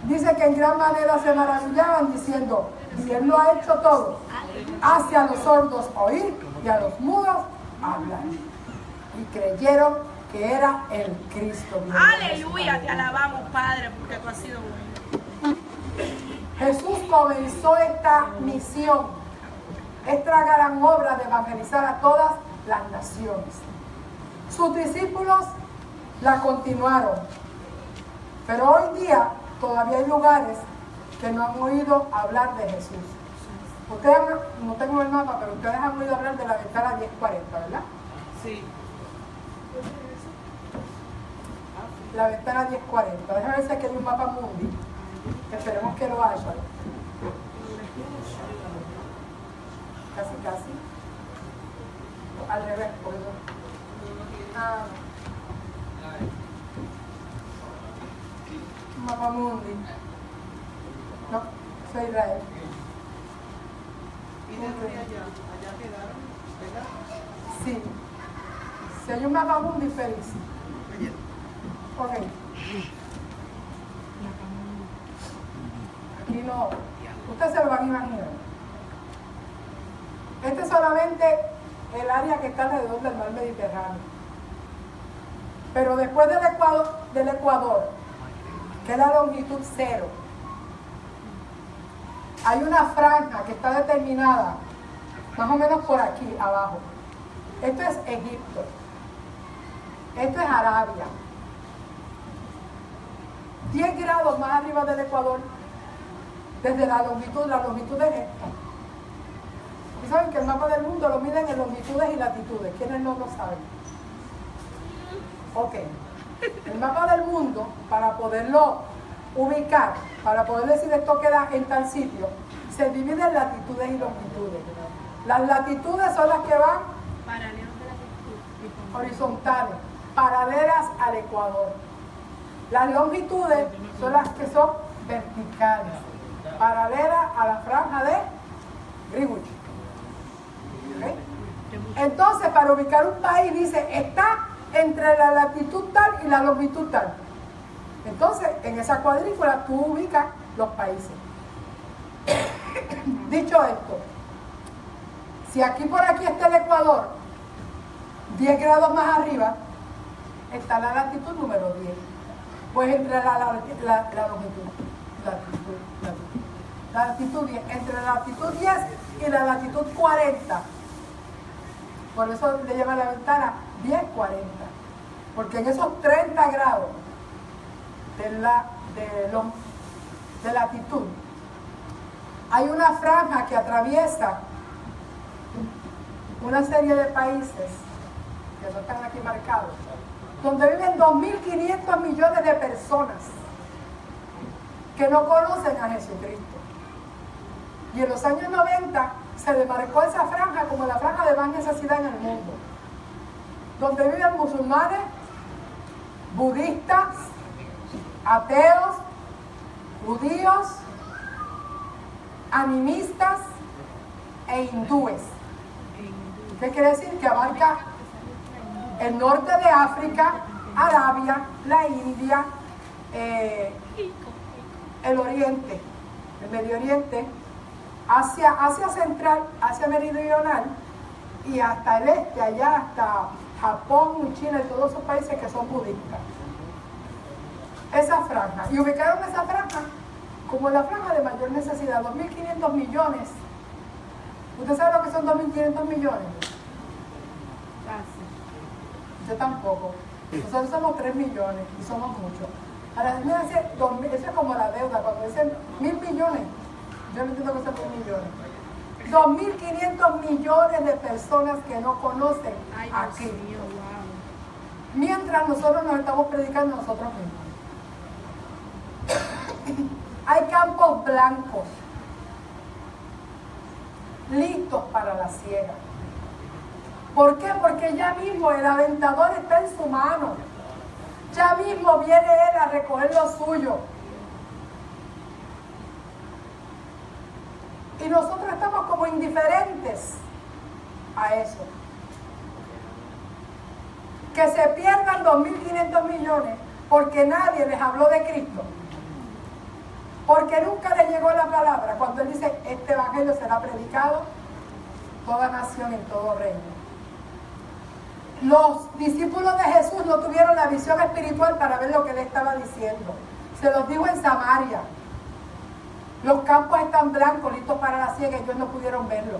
S1: Dice que en gran manera se maravillaban diciendo, y Él lo ha hecho todo. Hace a los sordos oír y a los mudos hablar. Y creyeron que era el Cristo.
S3: Aleluya, te alabamos, Padre, porque tú has sido bueno.
S1: Jesús comenzó esta misión, esta gran obra de evangelizar a todas las naciones. Sus discípulos la continuaron, pero hoy día todavía hay lugares que no han oído hablar de Jesús. Ustedes, no tengo el mapa, pero ustedes han oído hablar de la ventana 1040, ¿verdad?
S2: Sí.
S1: La ventana 1040. Déjame ver si aquí hay un mapa mundi. Esperemos que lo haya. Casi, casi. Al revés, por eso. Mapa mundi. No, soy Israel.
S2: Y desde allá quedaron, ¿verdad?
S1: Sí. Si hay un mapa mundi, feliz. Ok. Aquí no. Ustedes se lo van a imaginar. Este es solamente el área que está alrededor del mar Mediterráneo. Pero después del Ecuador, que es la longitud 0, hay una franja que está determinada más o menos por aquí abajo. Esto es Egipto. Esto es Arabia. 10 grados más arriba del Ecuador, desde la longitud es esta. Y saben que el mapa del mundo lo miden en longitudes y latitudes. ¿Quiénes no lo saben? Ok. El mapa del mundo, para poderlo ubicar, para poder decir esto queda en tal sitio, se divide en latitudes y longitudes. Las latitudes son las que van horizontales, paralelas al Ecuador. Las longitudes son las que son verticales, paralelas a la franja de Greenwich. ¿Okay? Entonces, para ubicar un país, dice, está entre la latitud tal y la longitud tal. Entonces, en esa cuadrícula tú ubicas los países. Dicho esto, si aquí por aquí está el Ecuador, 10 grados más arriba, está la latitud número 10. Pues entre la longitud, la latitud 10, entre la latitud 10 y la latitud 40. Por eso le llaman la ventana 10-40. Porque en esos 30 grados de latitud hay una franja que atraviesa una serie de países, que no están aquí marcados, donde viven 2.500 millones de personas que no conocen a Jesucristo. Y en los años 90 se demarcó esa franja como la franja de más necesidad en el mundo, donde viven musulmanes, budistas, ateos, judíos, animistas e hindúes. ¿Qué quiere decir? Que abarca el norte de África, Arabia, la India, el Oriente, el Medio Oriente, Asia Central, Asia Meridional y hasta el este, allá hasta Japón, China y todos esos países que son budistas. Esa franja. Y ubicaron esa franja como la franja de mayor necesidad, 2.500 millones. ¿Usted sabe lo que son 2.500 millones? Yo tampoco. Nosotros somos 3 millones y somos muchos. Ahora, eso es como la deuda, cuando dicen 1.000 millones, yo no entiendo que son 1.000 millones. 2.500 millones de personas que no conocen a Cristo. Mientras nosotros nos estamos predicando a nosotros mismos. Hay campos blancos, listos para la siega. ¿Por qué? Porque ya mismo el aventador está en su mano. Ya mismo viene él a recoger lo suyo. Y nosotros estamos como indiferentes a eso. Que se pierdan 2.500 millones porque nadie les habló de Cristo. Porque nunca les llegó la palabra. Cuando él dice, este evangelio será predicado toda nación en todo reino. Los discípulos de Jesús no tuvieron la visión espiritual para ver lo que él estaba diciendo. Se los dijo en Samaria. Los campos están blancos, listos para la siega, y ellos no pudieron verlo.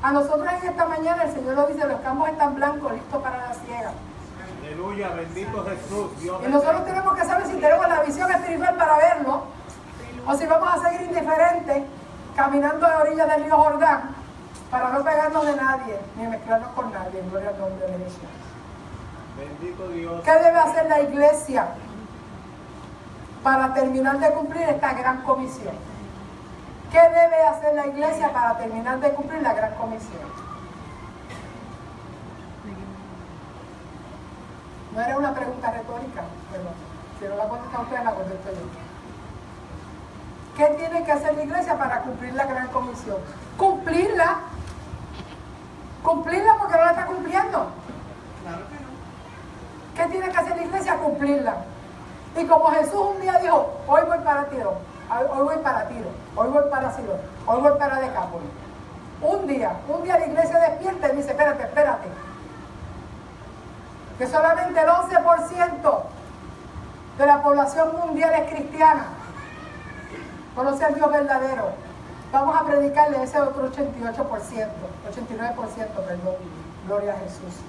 S1: A nosotros en esta mañana el Señor nos dice, los campos están blancos, listos para la siega.
S4: Aleluya, bendito Jesús. Dios
S1: y nosotros tenemos que saber si tenemos la visión espiritual para verlo, o si vamos a seguir indiferentes, caminando a la orilla del río Jordán, para no pegarnos de nadie, ni mezclarnos con nadie, en gloria al nombre de Jesús.
S4: Bendito Dios.
S1: ¿Qué debe hacer la iglesia para terminar de cumplir esta gran comisión? ¿Qué debe hacer la iglesia para terminar de cumplir la gran comisión? No era una pregunta retórica, pero si no la contesta usted, la contesto yo. ¿Qué tiene que hacer la iglesia para cumplir la gran comisión? Cumplirla. Cumplirla porque no la está cumpliendo.
S2: Claro que no.
S1: ¿Qué tiene que hacer la iglesia? Cumplirla. Y como Jesús un día dijo, hoy voy para Tiro, hoy voy para Tiro, hoy voy para Sidón, hoy voy para Decápolis. Un día la iglesia despierta y dice, espérate. Que solamente el 11% de la población mundial es cristiana. Conoce al Dios verdadero. Vamos a predicarle ese otro 89%, perdón. Gloria a Jesús.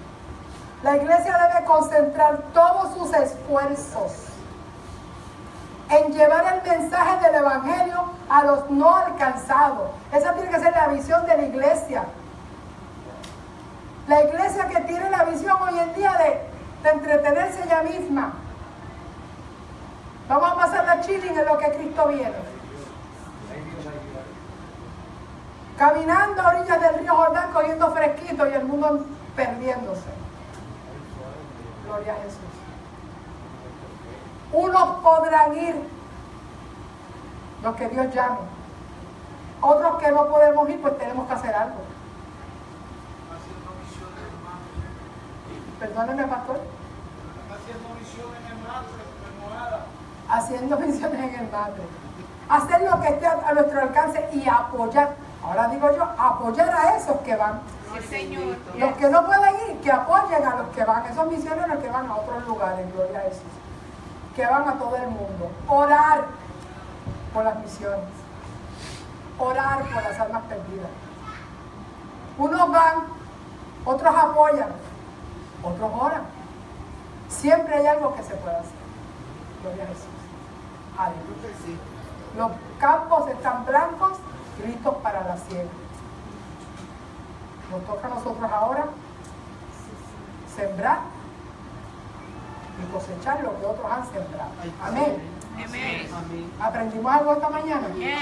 S1: La iglesia debe concentrar todos sus esfuerzos en llevar el mensaje del evangelio a los no alcanzados. Esa tiene que ser la visión de la iglesia. La iglesia que tiene la visión hoy en día de entretenerse ella misma. Vamos a pasar la chilling en lo que Cristo viene. Caminando a orillas del río Jordán, cogiendo fresquito y el mundo perdiéndose. Gloria a Jesús. Unos podrán ir, los que Dios llame. Otros que no podemos ir, pues tenemos que hacer algo. Perdóneme, pastor.
S4: Haciendo misiones en el mar,
S1: Haciendo misiones en el mar. Hacer lo que esté a nuestro alcance y apoyar. Ahora digo yo, apoyar a esos que van.
S3: Sí, Señor.
S1: Los que no pueden ir, que apoyen a los que van. Esos misioneros que van a otros lugares, gloria a Jesús. Que van a todo el mundo. Orar por las misiones. Orar por las almas perdidas. Unos van, otros apoyan, otros oran. Siempre hay algo que se puede hacer. Gloria a Jesús. Aleluya.
S2: Sí.
S1: Los campos están blancos, listos para la siega. Nos toca a nosotros ahora sembrar y cosechar lo que otros han sembrado. Amén.
S3: Amén.
S2: Amén.
S1: ¿Aprendimos algo esta mañana?
S3: Yes.